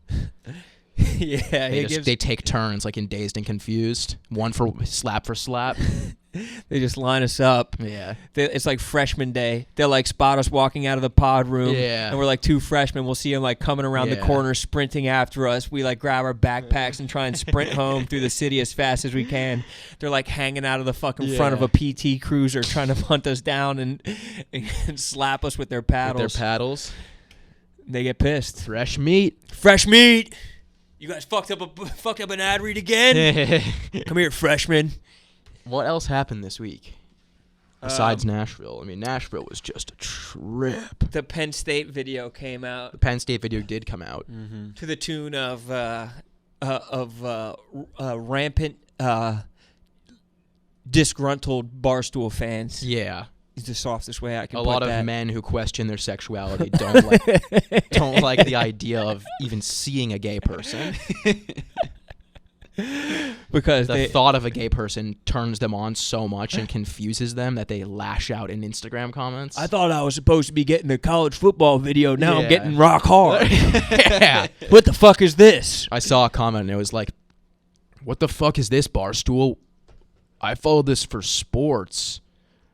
Yeah, They take turns, like in Dazed and Confused. One for slap. they just line us up. Yeah. It's like freshman day. They'll like spot us walking out of the pod room. Yeah. And we're like two freshmen. We'll see them like coming around the Yeah. corner, sprinting after us. We like grab our backpacks and try and sprint home through the city as fast as we can. They're like hanging out of the fucking front of a PT Cruiser trying to hunt us down and slap us with their paddles. With their paddles. They get pissed. Fresh meat. Fresh meat. You guys fucked up an ad read again? Come here, freshman. What else happened this week besides Nashville? I mean, Nashville was just a trip. The Penn State video came out The Penn State video did come out. to the tune of rampant disgruntled Barstool fans. Yeah. It's the softest way I can A put lot that. of men who question their sexuality don't like the idea of even seeing a gay person. Because The thought of a gay person turns them on so much and confuses them that they lash out in Instagram comments. I thought I was supposed to be getting a college football video. Now I'm Yeah. getting rock hard. Yeah. What the fuck is this? I saw a comment and it was like, "What the fuck is this, Barstool? I followed this for sports."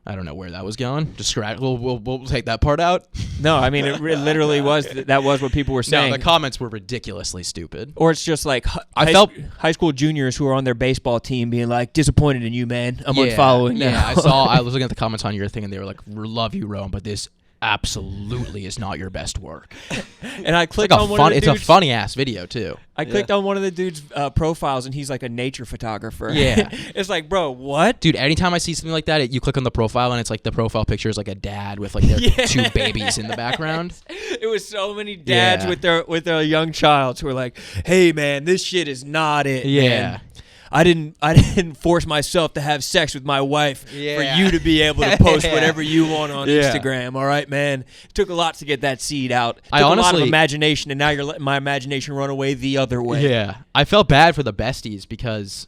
I don't know where that was going. Just we'll take that part out. No, I mean it literally was. That was what people were saying. No, the comments were ridiculously stupid. Or it's just like high school juniors who are on their baseball team being like, disappointed in you, man. I'm unfollowing now. Yeah, I was looking at the comments on your thing and they were like, "Love you, Rome, but this absolutely is not your best work." And I It's clicked like on one of the it's a dudes. funny ass video too. I clicked on one of the dude's profiles, and he's like a nature photographer. Yeah. It's like, bro, what? Dude, anytime I see something like that, you click on the profile and it's like the profile picture is like a dad with like their two babies in the background. It was so many dads Yeah. with their young child who were like, "Hey, man, this shit is not it. Yeah. man. I didn't force myself to have sex with my wife for Yeah. you to be able to post Yeah. whatever you want on Yeah. Instagram. All right, man. It took a lot to get that seed out. It I took a lot of honestly- imagination, and now you're letting my imagination run away the other way. Yeah. I felt bad for the besties because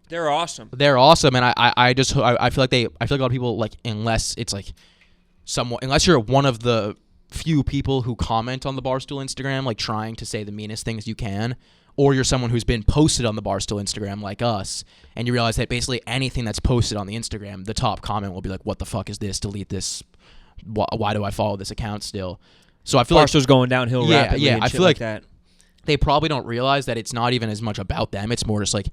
They're awesome. they're awesome, and I feel like a lot of people, like, unless it's like unless you're one of the few people who comment on the Barstool Instagram, like trying to say the meanest things you can, or you're someone who's been posted on the Barstool Instagram like us, and you realize that basically anything that's posted on the Instagram, the top comment will be like, "What the fuck is this? Delete this. Why do I follow this account still?" So I feel Barstool's going downhill Yeah, rapidly. yeah, and I shit feel like that. they probably don't realize that it's not even as much about them. It's more just like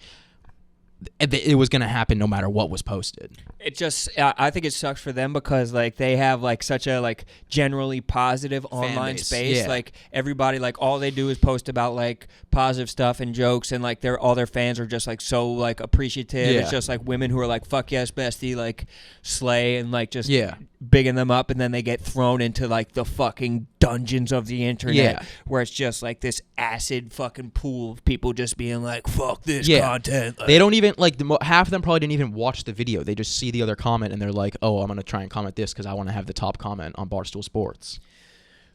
it was going to happen no matter what was posted. It just, I think it sucks for them because like they have like such a like generally positive online base, space. yeah. Like everybody, like all they do is post about like positive stuff and jokes, and like all their fans are just like so like appreciative. Yeah. It's just like women who are like fuck yes bestie, like slay, and like just Yeah. bigging them up, and then they get thrown into like the fucking dungeons of the internet, Yeah. where it's just like this acid fucking pool of people just being like fuck this Yeah. content. Like, They don't even like half of them probably didn't even watch the video. They just see the other comment and they're like, "Oh, I'm gonna try and comment this because I want to have the top comment on Barstool Sports."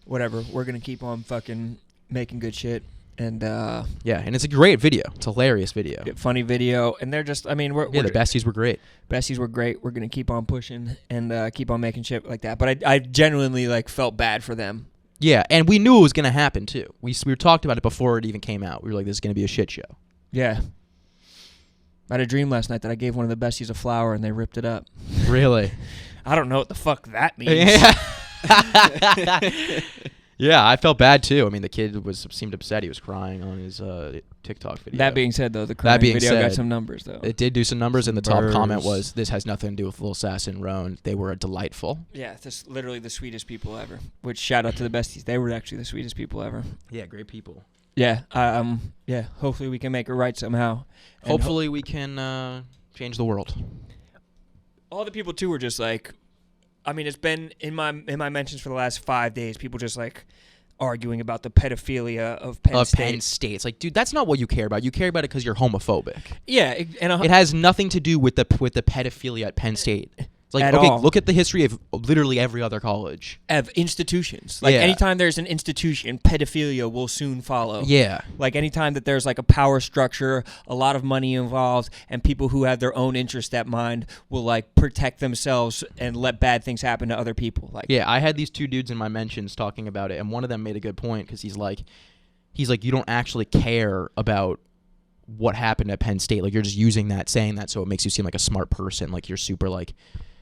whatever. We're gonna keep on fucking making good shit, and Yeah, and it's a great video. It's a hilarious video. funny video, and they're just. I mean, The besties were great. besties were great. We're gonna keep on pushing and keep on making shit like that. But I genuinely like felt bad for them. Yeah, and we knew it was gonna happen too. We talked about it before it even came out. We were like, "This is gonna be a shit show." Yeah. I had a dream last night that I gave one of the besties a flower and they ripped it up. Really? I don't know what the fuck that means. Yeah. Yeah, I felt bad too. I mean, the kid seemed upset. He was crying on his TikTok video. That being said, though, the crying video got some numbers, though. It did do some numbers, and the top comment Burrs. was, "This has nothing to do with Lil Sas and Rone. They were delightful." Yeah, this literally the sweetest people ever. Which shout out to the besties. They were actually the sweetest people ever. Yeah, great people. Yeah, yeah. Hopefully we can make it right somehow. And Hopefully we can change the world. all the people too were just like, I mean, it's been in my mentions for the last 5 days. People just like arguing about the pedophilia of Penn State. Penn State. It's like, dude, that's not what you care about. You care about it because you're homophobic. Yeah, and It has nothing to do with the pedophilia at Penn State. It's like, At okay, all. look at the history of literally every other college. of institutions. Like Yeah. anytime there's an institution, pedophilia will soon follow. Yeah. Like anytime that there's like a power structure, a lot of money involved, and people who have their own interest at mind will like protect themselves and let bad things happen to other people. Like Yeah, I had these two dudes in my mentions talking about it, and one of them made a good point because he's like, you don't actually care about what happened at Penn State. Like, you're just using that, saying that, so it makes you seem like a smart person. Like, you're super like,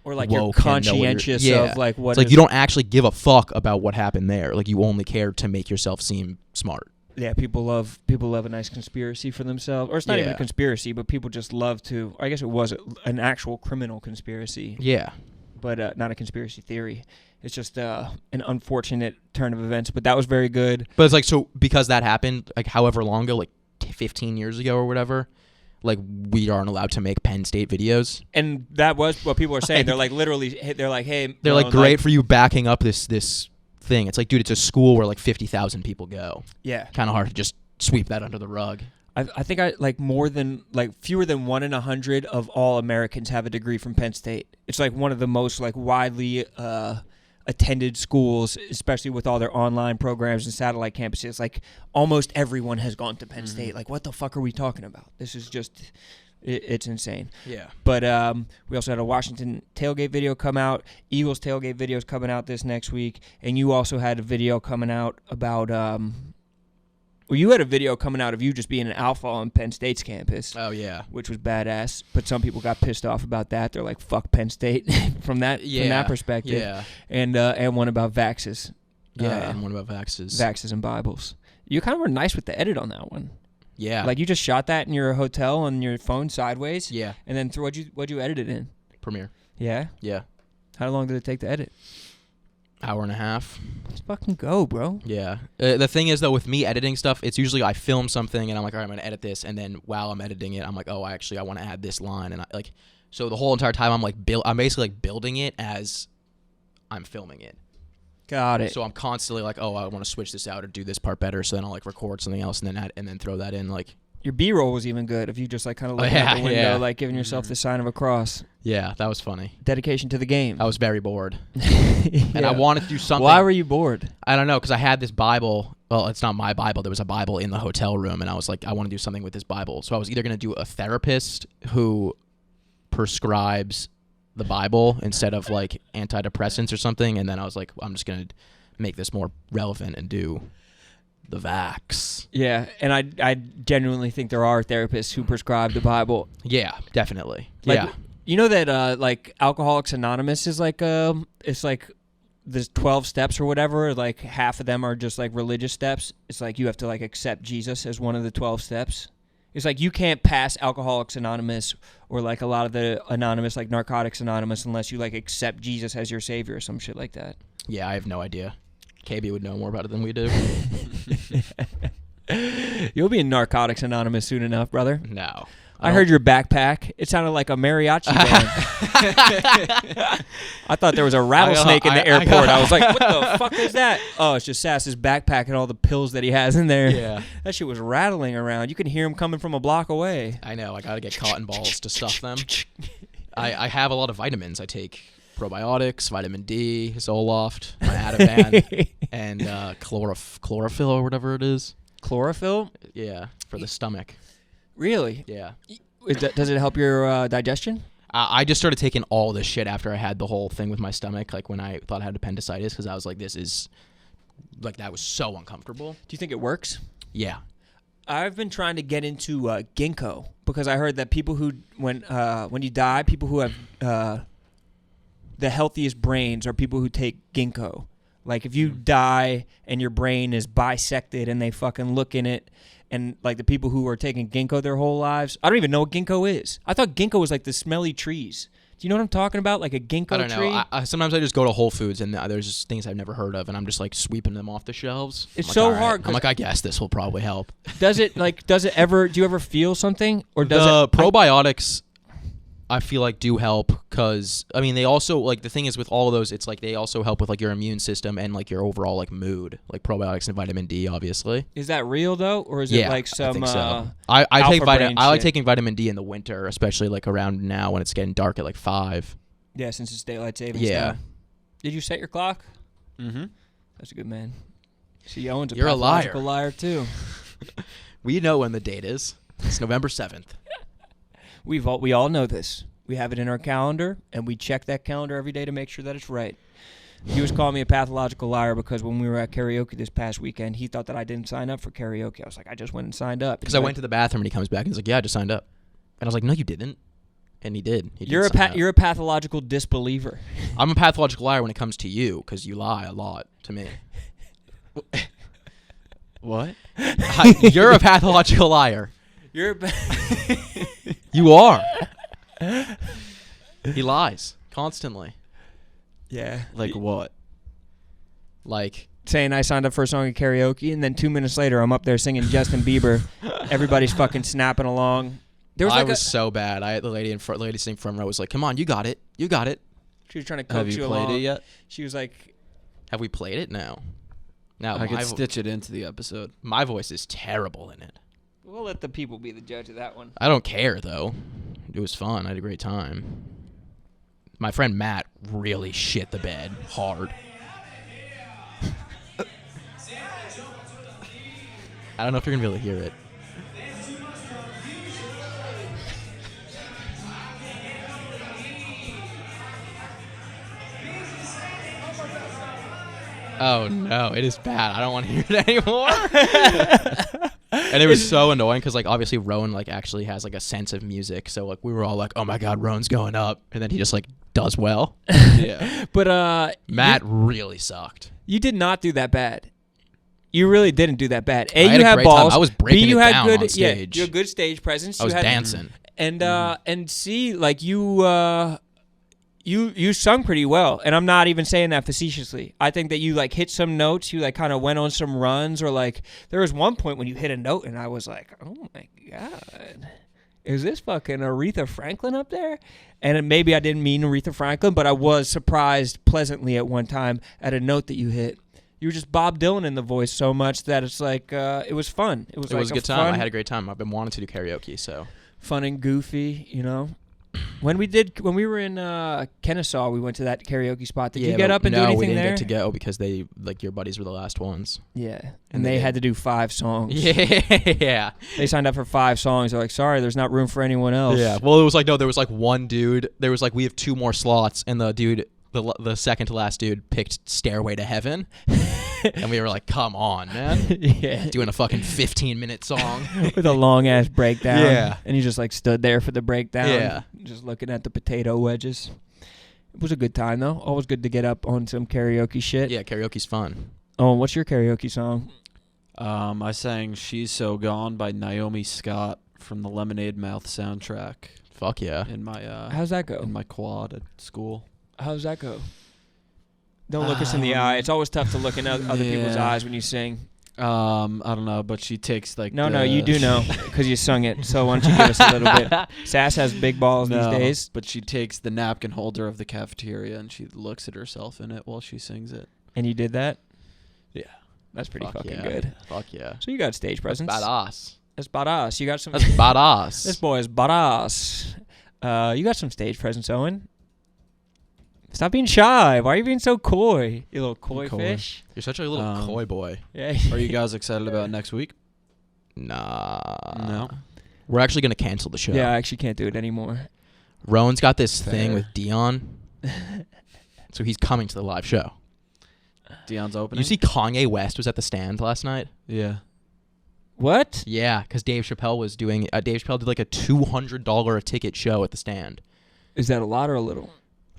or like woke you're and know what conscientious you're- of like what it's like is- you don't actually give a fuck about what happened there. Like, you only care to make yourself seem smart. Yeah, people love a nice conspiracy for themselves, or it's not even a Yeah. conspiracy, but people just love to. I guess it was an actual criminal conspiracy, Yeah. but not a conspiracy theory. It's just an unfortunate turn of events, but that was very good. But it's like, so because that happened, like however long ago, like 15 years ago or whatever, like we aren't allowed to make Penn State videos. And that was what people are saying. They're like literally, they're like, hey, They're no, like, great for you backing up this thing. It's like, dude, it's a school where like 50,000 people go. yeah. Kind of hard to just sweep that under the rug. I think I like fewer than 1 in 100 of all Americans have a degree from Penn State. It's like one of the most like widely attended schools, especially with all their online programs and satellite campuses. Like almost everyone has gone to Penn State. Like, what the fuck are we talking about? This is just, it's insane. Yeah. But we also had a Washington tailgate video come out. Eagles tailgate video is coming out this next week, and you also had a video coming out about. Well, you had a video coming out of you just being an alpha on Penn State's campus. Oh, yeah. Which was badass, but some people got pissed off about that. They're like, "Fuck Penn State" from that perspective. Yeah. And one about vaxes. Yeah, and one about vaxes. Vaxes and Bibles. You kind of were nice with the edit on that one. Yeah. Like you just shot that in your hotel on your phone sideways. Yeah. And then what'd you edit it in? Premiere. Yeah. Yeah. How long did it take to edit? Hour and a half. Let's fucking go, bro. Yeah. The thing is, though, with me editing stuff, it's usually I film something and I'm like, all right, I'm going to edit this. And then while I'm editing it, I'm like, oh, I want to add this line. And so the whole entire time I'm basically like building it as I'm filming it. Got it. So I'm constantly like, oh, I want to switch this out or do this part better. So then I'll like record something else and then throw that in. Like, your B-roll was even good if you just like kind of looking out the window, like giving yourself the sign of a cross. Yeah, that was funny. Dedication to the game. I was very bored. And I wanted to do something. Why were you bored? I don't know, because I had this Bible. Well, it's not my Bible. There was a Bible in the hotel room, and I was like, I want to do something with this Bible. So I was either going to do a therapist who prescribes the Bible instead of like antidepressants or something, and then I was like, I'm just going to make this more relevant and do the vax. Yeah, and I genuinely think there are therapists who prescribe the Bible. Yeah, definitely. Like, yeah. You know that like Alcoholics Anonymous is like it's like there's 12 steps or whatever. Like half of them are just like religious steps. It's like you have to like accept Jesus as one of the 12 steps. It's like you can't pass Alcoholics Anonymous or like a lot of the anonymous, like Narcotics Anonymous, unless you like accept Jesus as your savior or some shit like that. Yeah, I have no idea. KB would know more about it than we do. You'll be in Narcotics Anonymous soon enough, brother. No. I heard your backpack. It sounded like a mariachi band. I thought there was a rattlesnake in the airport. I was like, what the fuck is that? Oh, it's just Sas's backpack and all the pills that he has in there. Yeah. That shit was rattling around. You can hear him coming from a block away. I know. I got to get cotton balls to stuff them. I have a lot of vitamins. I take probiotics, vitamin D, Zoloft, my Ativan, and chlorophyll or whatever it is. Chlorophyll? Yeah, for the stomach. Really? Yeah. Does it help your digestion? I just started taking all this shit after I had the whole thing with my stomach, like when I thought I had appendicitis, because I was like, this is, like, that was so uncomfortable. Do you think it works? Yeah. I've been trying to get into ginkgo because I heard that people who, when you die, people who have the healthiest brains are people who take ginkgo. Like if you die and your brain is bisected and they fucking look in it, and like the people who are taking ginkgo their whole lives, I don't even know what ginkgo is. I thought ginkgo was like the smelly trees. Do you know what I'm talking about? Like a ginkgo I don't tree? know. Sometimes I just go to Whole Foods and there's just things I've never heard of, and I'm just like sweeping them off the shelves. It's I'm so like, all hard. right. I'm like, I guess this will probably help. Does it ever? Do you ever feel something, or does the it? Probiotics, I feel like do help because I mean they also like the thing is with all of those, it's like they also help with like your immune system and like your overall like mood, like probiotics and vitamin D, obviously. Is that real though, or is it like some? I think so. I take brain I like shit? taking vitamin D in the winter, especially like around now when it's getting dark at like 5. Yeah, since it's daylight savings. Yeah. Time. Did you set your clock? Mm-hmm. That's a good man. See, Owen's a You're a liar. pathological liar too. We know when the date is. It's November 7th. We all know this. We have it in our calendar, and we check that calendar every day to make sure that it's right. He was calling me a pathological liar because when we were at karaoke this past weekend, he thought that I didn't sign up for karaoke. I was like, I just went and signed up. Because I went to the bathroom and he comes back and he's like, yeah, I just signed up. And I was like, no, you didn't. And he did. You're a pathological disbeliever. I'm a pathological liar when it comes to you because you lie a lot to me. What? You're a pathological liar. You're You are. He lies constantly. Yeah. Like what? Like saying I signed up for a song at karaoke, and then 2 minutes later, I'm up there singing Justin Bieber. Everybody's fucking snapping along. There was I like was so bad. The lady sitting front row was like, "Come on, you got it, you got it." She was trying to Have coax you you played along. it yet? She was like, Have we played it? No. No, I could stitch it into the episode. my voice is terrible in it. "We'll let the people be the judge of that one." I don't care though. It was fun. I had a great time. My friend Matt really shit the bed hard. I don't know if you're gonna be able to hear it. Oh no, it is bad. I don't want to hear it anymore. And it was so annoying because like obviously Rowan like actually has like a sense of music, so like we were all like, oh my god, Rowan's going up, and then he just like does well. Yeah. But Matt really sucked. you did not do that bad. You really didn't do that bad. I had you a had great time. balls. I was breaking B, you it had down good, on stage. Yeah, you had good stage presence. I was you had, dancing. And C, like you sung pretty well, and I'm not even saying that facetiously. I think that you like hit some notes. You like kind of went on some runs, or like there was one point when you hit a note, and I was like, oh my god, is this fucking Aretha Franklin up there? And maybe I didn't mean Aretha Franklin, but I was surprised pleasantly at one time at a note that you hit. You were just Bob Dylan in the voice so much that it's like it was fun. It was It like was a good time. I had a great time. I've been wanting to do karaoke, so fun and goofy, you know. When we were in Kennesaw, we went to that karaoke spot. Did you get up and do anything we didn't there? get to go because they like your buddies were the last ones. Yeah, and they had to do 5 songs. Yeah. They signed up for 5 songs. They're like, sorry, there's not room for anyone else. Yeah. Well, it was like no, there was like one dude. There was like we have 2 more slots, and the dude, the second to last dude, picked Stairway to Heaven, and we were like, come on, man, Yeah. doing a fucking 15-minute song. With a long ass breakdown. Yeah. And he just like stood there for the breakdown. Yeah. Just looking at the potato wedges. It was a good time though. Always good to get up on some karaoke shit. Yeah, karaoke's fun. Oh, what's your karaoke song? I sang "She's So Gone" by Naomi Scott from the Lemonade Mouth soundtrack Fuck yeah. in my How's that go? in my quad at school. How's that go? Don't look us in the eye. It's always tough to look in other people's yeah. eyes when you sing. I don't know, but she takes like No, you do know because you sung it. So why don't you give us a little bit? Sass has big balls these days. But she takes the napkin holder of the cafeteria and she looks at herself in it while she sings it. And you did that? Yeah. That's pretty Fuck fucking yeah. good. Fuck yeah. So you got stage presence. That's badass. That's badass. You got some. That's badass. This boy is badass. You got some stage presence, Owen. Stop being shy. Why are you being so coy? You little coy fish. You're such a little coy boy. Yeah. Are you guys excited about next week? Nah. No. We're actually going to cancel the show. Yeah, I actually can't do it anymore. Rowan's got this thing Fair. with Dion. So he's coming to the live show. Dion's opening. You see Kanye West was at the stand last night? Yeah. What? Yeah, because Dave Chappelle was doing... Dave Chappelle did like a $200 a ticket show at the stand. Is that a lot or a little?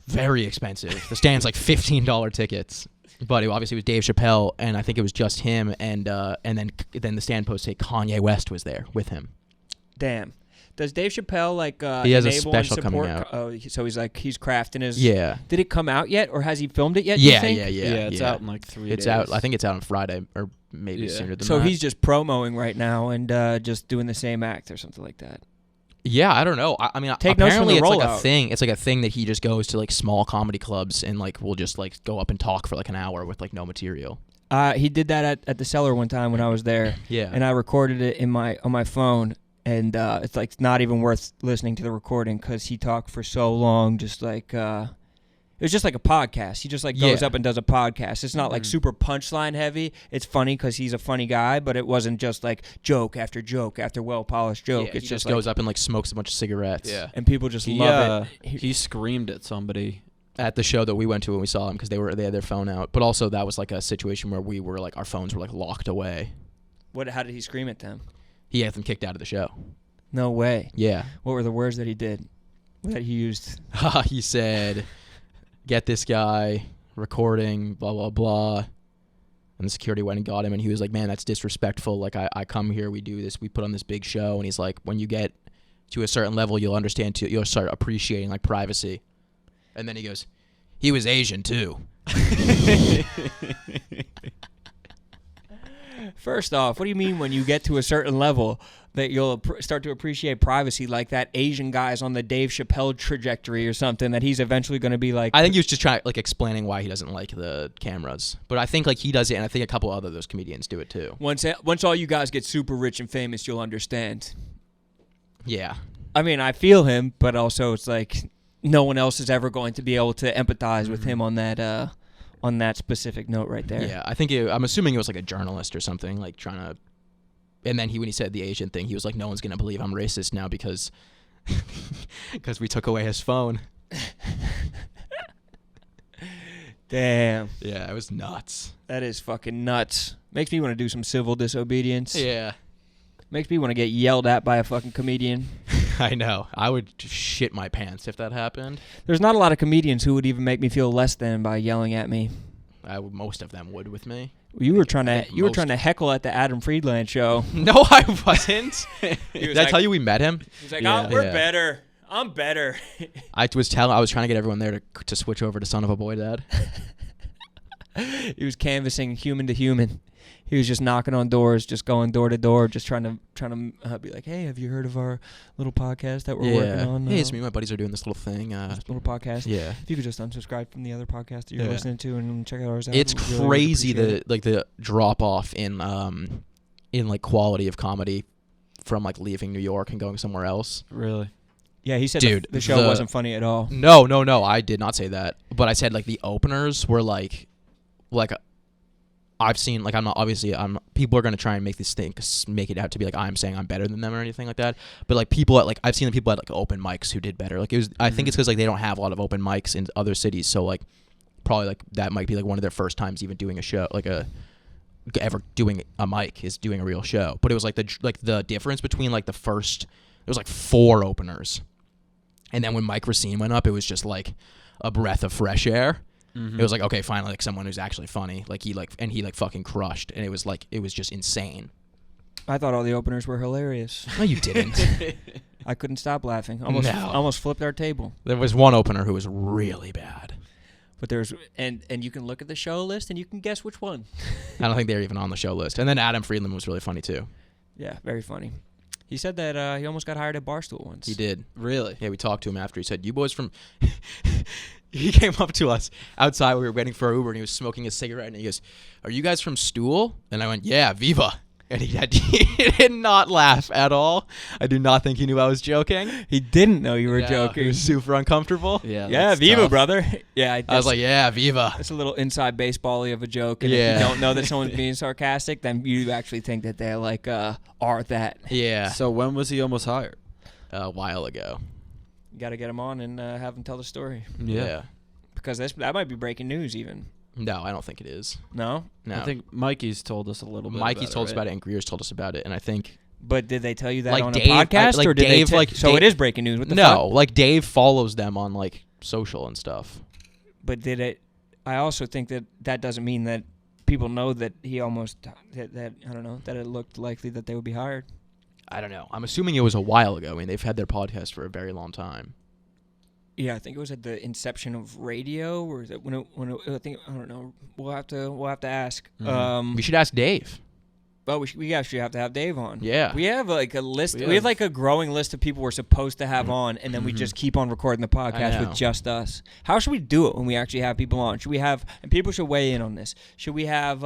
Very expensive. The stand's like $15 tickets. But it obviously was Dave Chappelle, and I think it was just him, and then the stand post say Kanye West was there with him. Damn. Does Dave Chappelle he has a enable special and coming support? out. Oh, so he's crafting his. Yeah. Did it come out yet, or has he filmed it yet? you Yeah, think? yeah. It's out in like 3 days. It's out. I think it's out on Friday, or maybe sooner than So that. he's just promoing right now and just doing the same act or something like that. Yeah, I don't know. I mean, Take notes from apparently the it's like a rollout. thing. It's like a thing that he just goes to like small comedy clubs and like will just like go up and talk for like an hour with like no material. He did that at the Cellar one time when I was there. Yeah. And I recorded it on my phone, and it's like not even worth listening to the recording because he talked for so long, just like it was just like a podcast. He just like goes Yeah. up and does a podcast. It's not like super punchline heavy. It's funny because he's a funny guy, but it wasn't just like joke after well polished joke. Yeah, It's he just goes like, up and like smokes a bunch of cigarettes. Yeah. and people just love it. He screamed at somebody. At the show that we went to when we saw him because they had their phone out. But also that was like a situation where we were like our phones were like locked away. How did he scream at them? He had them kicked out of the show. No way. Yeah. What were the words that he did? That he used? He said, "Get this guy recording, blah blah blah." And the security went and got him, and he was like, "Man, that's disrespectful. Like I come here, we do this, we put on this big show." And he's like, "When you get to a certain level, you'll understand too. You'll start appreciating like privacy." And then he goes, "He was Asian too." First off, what do you mean when you get to a certain level that you'll start to appreciate privacy, like that Asian guy's on the Dave Chappelle trajectory or something, that he's eventually going to be like... I think he was just trying like explaining why he doesn't like the cameras. But I think like he does it, and I think a couple other those comedians do it too. Once all you guys get super rich and famous, you'll understand. Yeah. I mean, I feel him, but also it's like no one else is ever going to be able to empathize with him on that specific note right there. Yeah, I think I'm assuming it was like a journalist or something, like trying to. And then when he said the Asian thing, he was like, "No one's gonna believe I'm racist now because we took away his phone." Damn. Yeah, it was nuts. That is fucking nuts. Makes me want to do some civil disobedience. Yeah, Makes me want to get yelled at by a fucking comedian. I know. I would shit my pants if that happened. There's not a lot of comedians who would even make me feel less than by yelling at me. Most of them would with me. You were trying to heckle at the Adam Friedland show. No, I wasn't. Did I tell you we met him? He's like, Yeah. we're Yeah. better. I'm better. I was trying to get everyone there to switch over to Son of a Boy Dad. He was canvassing human to human. He was just knocking on doors, just going door to door, just trying to be like, "Hey, have you heard of our little podcast that we're working on?" Hey, it's me and my buddies are doing this little thing. This little podcast. Yeah. If you could just unsubscribe from the other podcast that you're Yeah. listening to and check out ours out. It's we'd really crazy appreciate it. the drop off in like quality of comedy from like leaving New York and going somewhere else. Really? Yeah, he said Dude, the show wasn't funny at all. No, I did not say that. But I said like the openers were like I've seen like people are gonna try and make it out to be like I'm saying I'm better than them or anything like that. But like people at like I've seen the people at like open mics who did better. Like it was I think it's because like they don't have a lot of open mics in other cities, so like probably like that might be like one of their first times even doing a show ever doing a mic is doing a real show. But it was like the difference between like the first it was like 4 openers, and then when Mike Racine went up, it was just like a breath of fresh air. Mm-hmm. It was like, okay, finally, like someone who's actually funny. Like he fucking crushed, and it was just insane. I thought all the openers were hilarious. No, you didn't. I couldn't stop laughing. No. Almost flipped our table. There was one opener who was really bad. But there's and you can look at the show list and you can guess which one. I don't think they're even on the show list. And then Adam Friedland was really funny too. Yeah, very funny. He said that he almost got hired at Barstool once. He did. Really? Yeah, we talked to him after. He said, "You boys from..." He came up to us outside. We were waiting for our Uber, and he was smoking a cigarette. And he goes, "Are you guys from Stool?" And I went, "Yeah, Viva." And he did not laugh at all. I do not think he knew I was joking. He didn't know you were Yeah, joking. He was super uncomfortable. Yeah. Yeah, that's Viva, tough. brother. Yeah, I was like, "Yeah, Viva." it's a little inside baseball-y of a joke. And Yeah. if you don't know that someone's being sarcastic, then you actually think that they like are that. Yeah. So when was he almost hired? A while ago. You got to get him on and have him tell the story Yeah. because that might be breaking news even. No, I don't think it is. No, No. I think Mikey's told us a little bit. Mikey's told us right? about it, and Greer's told us about it, and I think but did they tell you that Like on Dave- a podcast, like or did Dave, they? like So Dave- it is breaking news. What the no, fuck? like Dave follows them on like social and stuff. But did it? I also think that doesn't mean that people know that he almost that I don't know that it looked likely that they would be hired. I don't know. I'm assuming it was a while ago. I mean, they've had their podcast for a very long time. Yeah, I think it was at the inception of radio, or is it when it I think I don't know. We'll have to ask. Mhm. We should ask Dave. Well, we actually have to have Dave on. Yeah. We have like a list. We We have have- like a growing list of people we're supposed to have on, and then we Mhm. just keep on recording the podcast know. with just us. How should we do it when we actually have people on? Should we have, and people should weigh in on this, should we have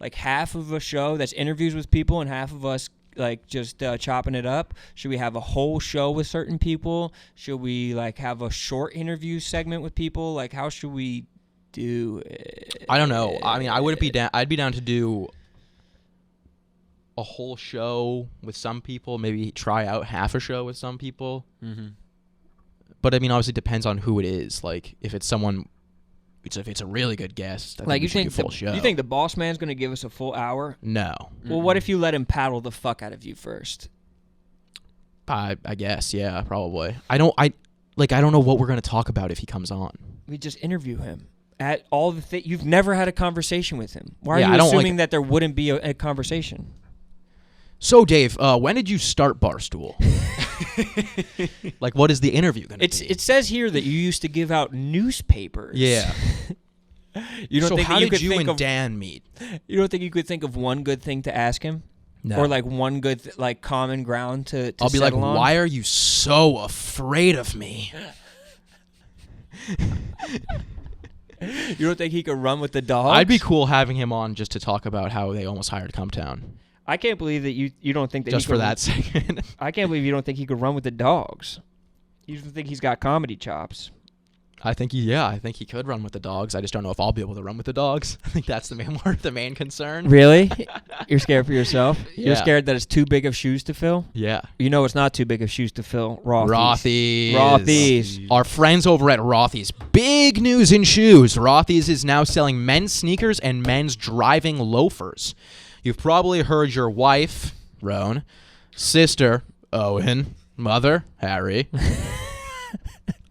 like half of a show that's interviews with people and half of us like just chopping it up? Should we have a whole show with certain people? Should we like have a short interview segment with people? Like how should we do it? I don't know. I mean, I would be down. I'd be down to do a whole show with some people. Maybe try out half a show with some people. Mm-hmm. But I mean, obviously, it depends on who it is. Like, if it's someone, if it's a really good guest, I Like think we you should do think full show. you think the boss man's gonna give us a full hour? No, Well, what if you let him paddle the fuck out of you first? I guess, yeah, probably. I don't know what we're gonna talk about if he comes on. We just interview him at all the you've never had a conversation with him. Why are Yeah, you I don't assuming like- that there wouldn't be a conversation? So, Dave, when did you start Barstool? Like, what is the interview gonna be? It says here that you used to give out newspapers. Yeah. You don't So think how that you did could you think and of Dan meet? you don't think you could think of one good thing to ask him? No. Or like one good like common ground to I'll be like, settle on? why are you so afraid of me? You don't think he could run with the dogs? I'd be cool having him on just to talk about how they almost hired Cumtown. I can't believe that you don't think that Just he for could, that second. I can't believe you don't think he could run with the dogs. You don't think he's got comedy chops. I think he could run with the dogs. I just don't know if I'll be able to run with the dogs. I think that's the main concern. Really? You're scared for yourself? You're Yeah. scared that it's too big of shoes to fill? Yeah. You know it's not too big of shoes to fill. Rothy's. Rothy's. Our friends over at Rothy's. Big news in shoes. Rothy's is now selling men's sneakers and men's driving loafers. You've probably heard your wife, Rone, sister, Owen, mother, Harry,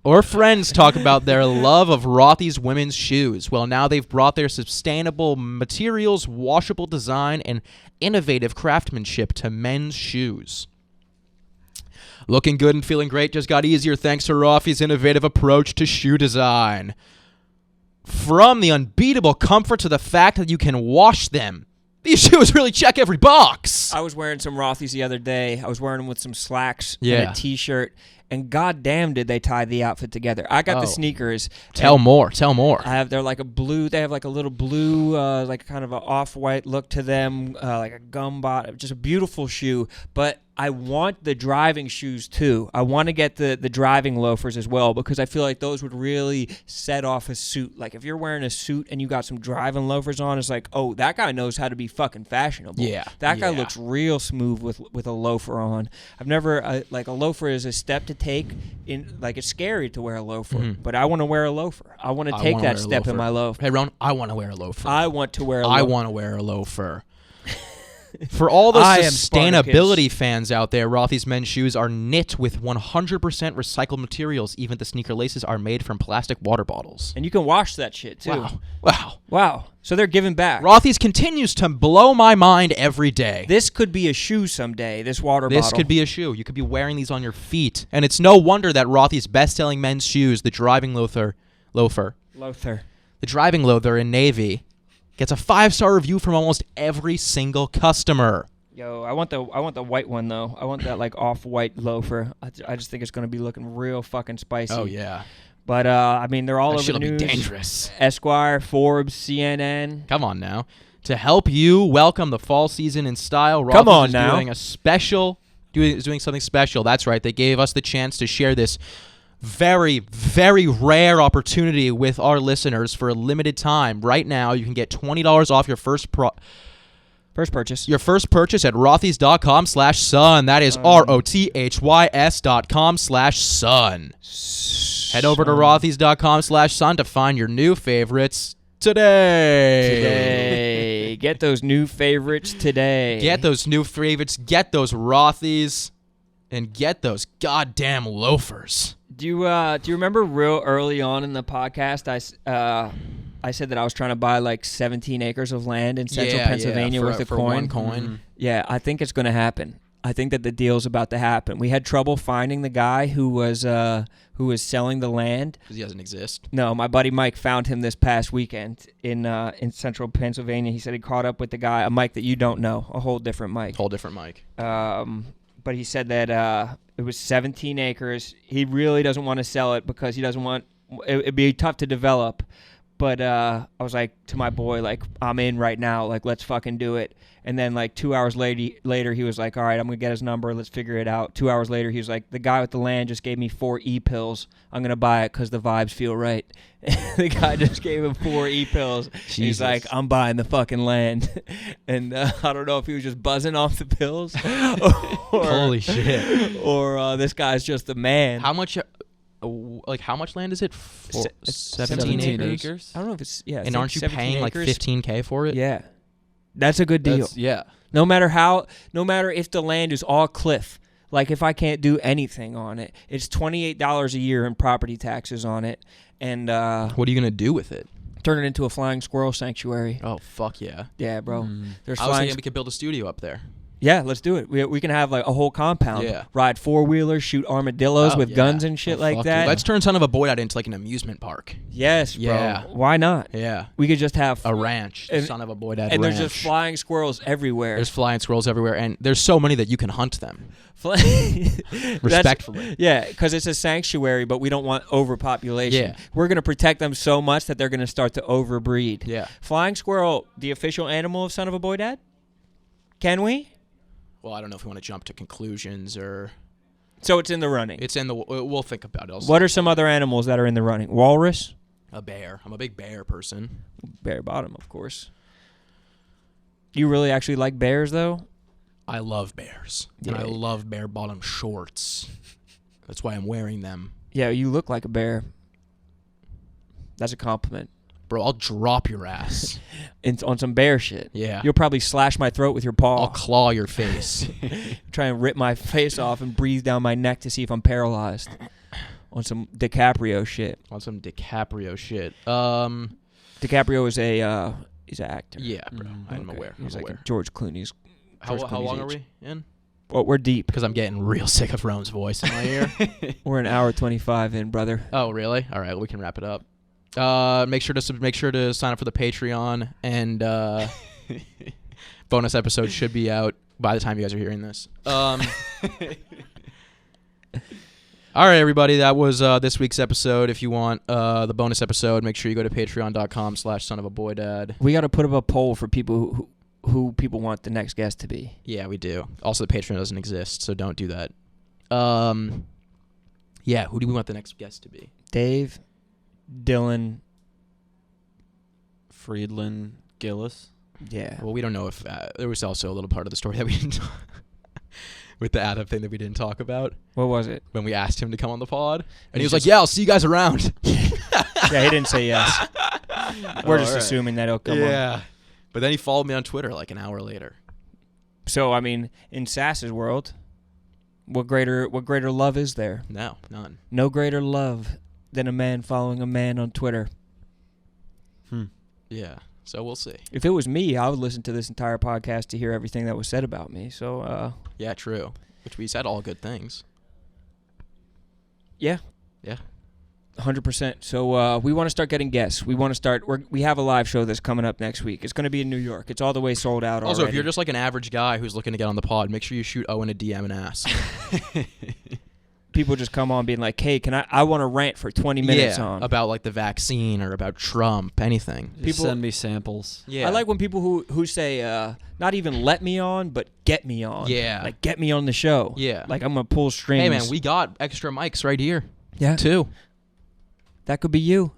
or friends talk about their love of Rothy's women's shoes. Well, now they've brought their sustainable materials, washable design, and innovative craftsmanship to men's shoes. Looking good and feeling great just got easier thanks to Rothy's innovative approach to shoe design. From the unbeatable comfort to the fact that you can wash them, these shoes really check every box. I was wearing some Rothy's the other day. I was wearing them with some slacks and Yeah. a t-shirt. And goddamn, did they tie the outfit together? I got the Oh. sneakers. Tell and more. they're like a blue. They have like a little blue, like kind of an off-white look to them, like a gum bottom. Just a beautiful shoe. But I want the driving shoes too. I want to get the driving loafers as well because I feel like those would really set off a suit. Like if you're wearing a suit and you got some driving loafers on, it's like, oh, that guy knows how to be fucking fashionable. Yeah, that guy yeah. looks real smooth with a loafer on. I've never like a loafer is a step to take in. Like it's scary to wear a loafer, Mhm. but I want to wear a loafer. I want to I take wanna that wear a step in loafer. my loafer. Hey, Ron, I want to wear a loafer. I want to wear a I loafer. want to wear a loafer. For all the I am sustainability fans out there, Rothy's men's shoes are knit with 100% recycled materials. Even the sneaker laces are made from plastic water bottles. And you can wash that shit, too. Wow. So they're giving back. Rothy's continues to blow my mind every day. This could be a shoe someday, this water bottle. This could be a shoe. You could be wearing these on your feet. And it's no wonder that Rothy's best-selling men's shoes, the driving loafer, the driving loafer in navy, gets a 5-star review from almost every single customer. Yo, I want the white one though. I want that like off-white loafer. I just think it's gonna be looking real fucking spicy. Oh yeah. But I mean, they're all That over shit'll the be news. dangerous. Esquire, Forbes, CNN. Come on now. To help you welcome the fall season in style, Come Rothy's on is now. doing something special. That's right. They gave us the chance to share this very, very rare opportunity with our listeners for a limited time. Right now, you can get $20 off your first purchase. Your first purchase at rothys.com/sun. That is ROTHYS.com/sun. Head over to rothys.com/sun to find your new favorites today. Get those new favorites today. Get those new favorites. Get those Rothys. And get those goddamn loafers. Do you remember real early on in the podcast I said that I was trying to buy like 17 acres of land in central Pennsylvania with a for coin? one coin. Mm-hmm. Yeah, I think it's going to happen. I think that the deal's about to happen. We had trouble finding the guy who was selling the land. Because he doesn't exist. No, my buddy Mike found him this past weekend in central Pennsylvania. He said he caught up with the guy, a Mike that you don't know, a whole different Mike. Whole different Mike. But he said that it was 17 acres. He really doesn't want to sell it because he doesn't want it'd be tough to develop. But I was like to my boy, like, I'm in right now. Like, let's fucking do it. And then like 2 hours later, he was like, all right, I'm going to get his number. Let's figure it out. 2 hours later, he was like, the guy with the land just gave me 4 E-pills. I'm going to buy it because the vibes feel right. The guy just gave him 4 E-pills. He's like, I'm buying the fucking land. And I don't know if he was just buzzing off the pills. Holy shit. Or this guy's just the man. How much land is it? 17 acres. I don't know if it's, yeah. And aren't you paying like $15K for it? Yeah. That's a good deal. Yeah. No matter if the land is all cliff, like if I can't do anything on it, it's $28 a year in property taxes on it. And what are you going to do with it? turn it into a flying squirrel sanctuary. Oh, fuck yeah. Yeah, bro. There's I was flying. thinking we could build a studio up there. Yeah, let's do it. We can have like a whole compound. Yeah. Ride 4-wheelers, shoot armadillos with guns and shit like fuck that. yeah. Let's turn Son of a Boy out into like an amusement park. Yes, bro. Yeah. Why not? Yeah. We could just have A ranch. And- Son of a Boy Dad and ranch. there's just flying squirrels everywhere. There's flying squirrels everywhere, and there's so many that you can hunt them. Respectfully. Yeah, because it's a sanctuary, but we don't want overpopulation. Yeah. We're going to protect them so much that they're going to start to overbreed. Yeah. Flying squirrel, the official animal of Son of a Boy Dad? Can we? Well, I don't know if we want to jump to conclusions or... So it's in the running. It's in the... We'll think about it. What are some other animals that are in the running? Walrus? A bear. I'm a big bear person. Bear bottom, of course. You really actually like bears, though? I love bears. And Yeah. I love bear bottom shorts. That's why I'm wearing them. Yeah, you look like a bear. That's a compliment. Bro, I'll drop your ass. On some bear shit. Yeah. You'll probably slash my throat with your paw. I'll claw your face. Try and rip my face off and breathe down my neck to see if I'm paralyzed. On some DiCaprio shit. On some DiCaprio shit. DiCaprio is he's an actor. Yeah, bro. I'm Okay. aware. He's I'm like aware. George Clooney's. How George long Clooney's are age. we in? Well, we're deep. Because I'm getting real sick of Rome's voice in my ear. We're an hour 25 in, brother. Oh, really? All right, we can wrap it up. Make sure to sign up for the Patreon, and bonus episode should be out by the time you guys are hearing this. All right, everybody, that was this week's episode. If you want the bonus episode, make sure you go to patreon.com/sonofaboydad. We got to put up a poll for people who people want the next guest to be. Yeah, we do. Also, the Patreon doesn't exist, so don't do that. Yeah, who do we want the next guest to be? Dave, Dylan. Friedland, Gillis. Yeah. Well, we don't know if there was also a little part of the story that we didn't with the Adam thing that we didn't talk about What was it? when we asked him to come on the pod, and he He's was like, "Yeah, I'll see you guys around." Yeah, he didn't say yes. We're just all right. assuming that he'll come on. But then he followed me on Twitter like an hour later. So I mean, in Sas's world, what greater love is there? No, none. No greater love than a man following a man on Twitter. Yeah. So we'll see. If it was me, I would listen to this entire podcast to hear everything that was said about me. So yeah, true. Which we said all good things. Yeah. Yeah. 100%. So we want to start getting guests. We want to start. We have a live show that's coming up next week. It's going to be in New York. It's all the way sold out Also, already. if you're just like an average guy who's looking to get on the pod, make sure you shoot Owen a DM and ask. People just come on being like, "Hey, can I want to rant for 20 minutes on about like the vaccine or about Trump, anything." Just send me samples. Yeah. I like when people who say not even let me on, but get me on. Yeah. Like get me on the show. Yeah. Like I'm gonna pull strings. Hey man, we got extra mics right here. Yeah. Too. That could be you.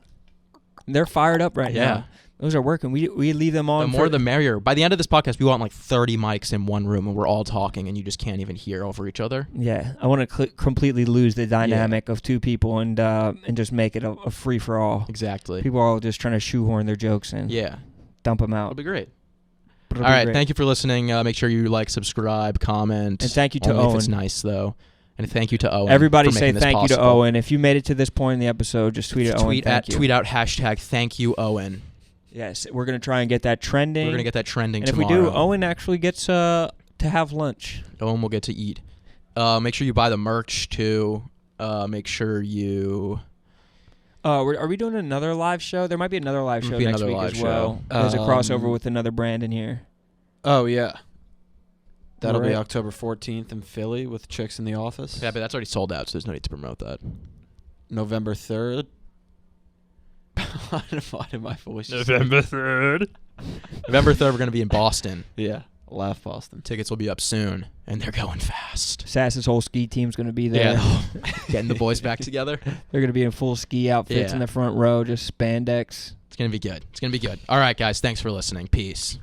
They're fired up right Yeah. now. Those are working. We leave them on. The more the merrier. By the end of this podcast, we want like 30 mics in one room and we're all talking and you just can't even hear over each other. Yeah, I want to completely lose the dynamic of two people and just make it a free for all. Exactly. People are all just trying to shoehorn their jokes in. Yeah. Dump them It'll out. be great. But All right. Thank you for listening. Make sure you like, subscribe, comment. And thank you to Only Owen. if it's nice, though. And thank you to Owen. Everybody for say making this thank you to possible. Owen. If you made it to this point in the episode, just tweet at Owen. Tweet Thank you. out hashtag thank you, Owen. Yes, we're going to try and get that trending. We're going to get that trending and tomorrow. if we do, Owen actually gets to have lunch. Owen will get to eat. Make sure you buy the merch, too. Make sure you... Are we doing another live show? There might be another live show Be next another week live as well. show. There's a crossover with another brand in here. Oh, yeah. That'll be Right. October 14th in Philly with Chicks in the Office. Yeah, but that's already sold out, so there's no need to promote that. November 3rd. Why did my voice just- November 3rd, we're going to be in Boston. Yeah. Laugh Boston. Tickets will be up soon, and they're going fast. Sas's whole ski team's going to be there. Yeah, getting the boys back together. They're going to be in full ski outfits Yeah. in the front row, just spandex. It's going to be good. It's going to be good. All right, guys. Thanks for listening. Peace.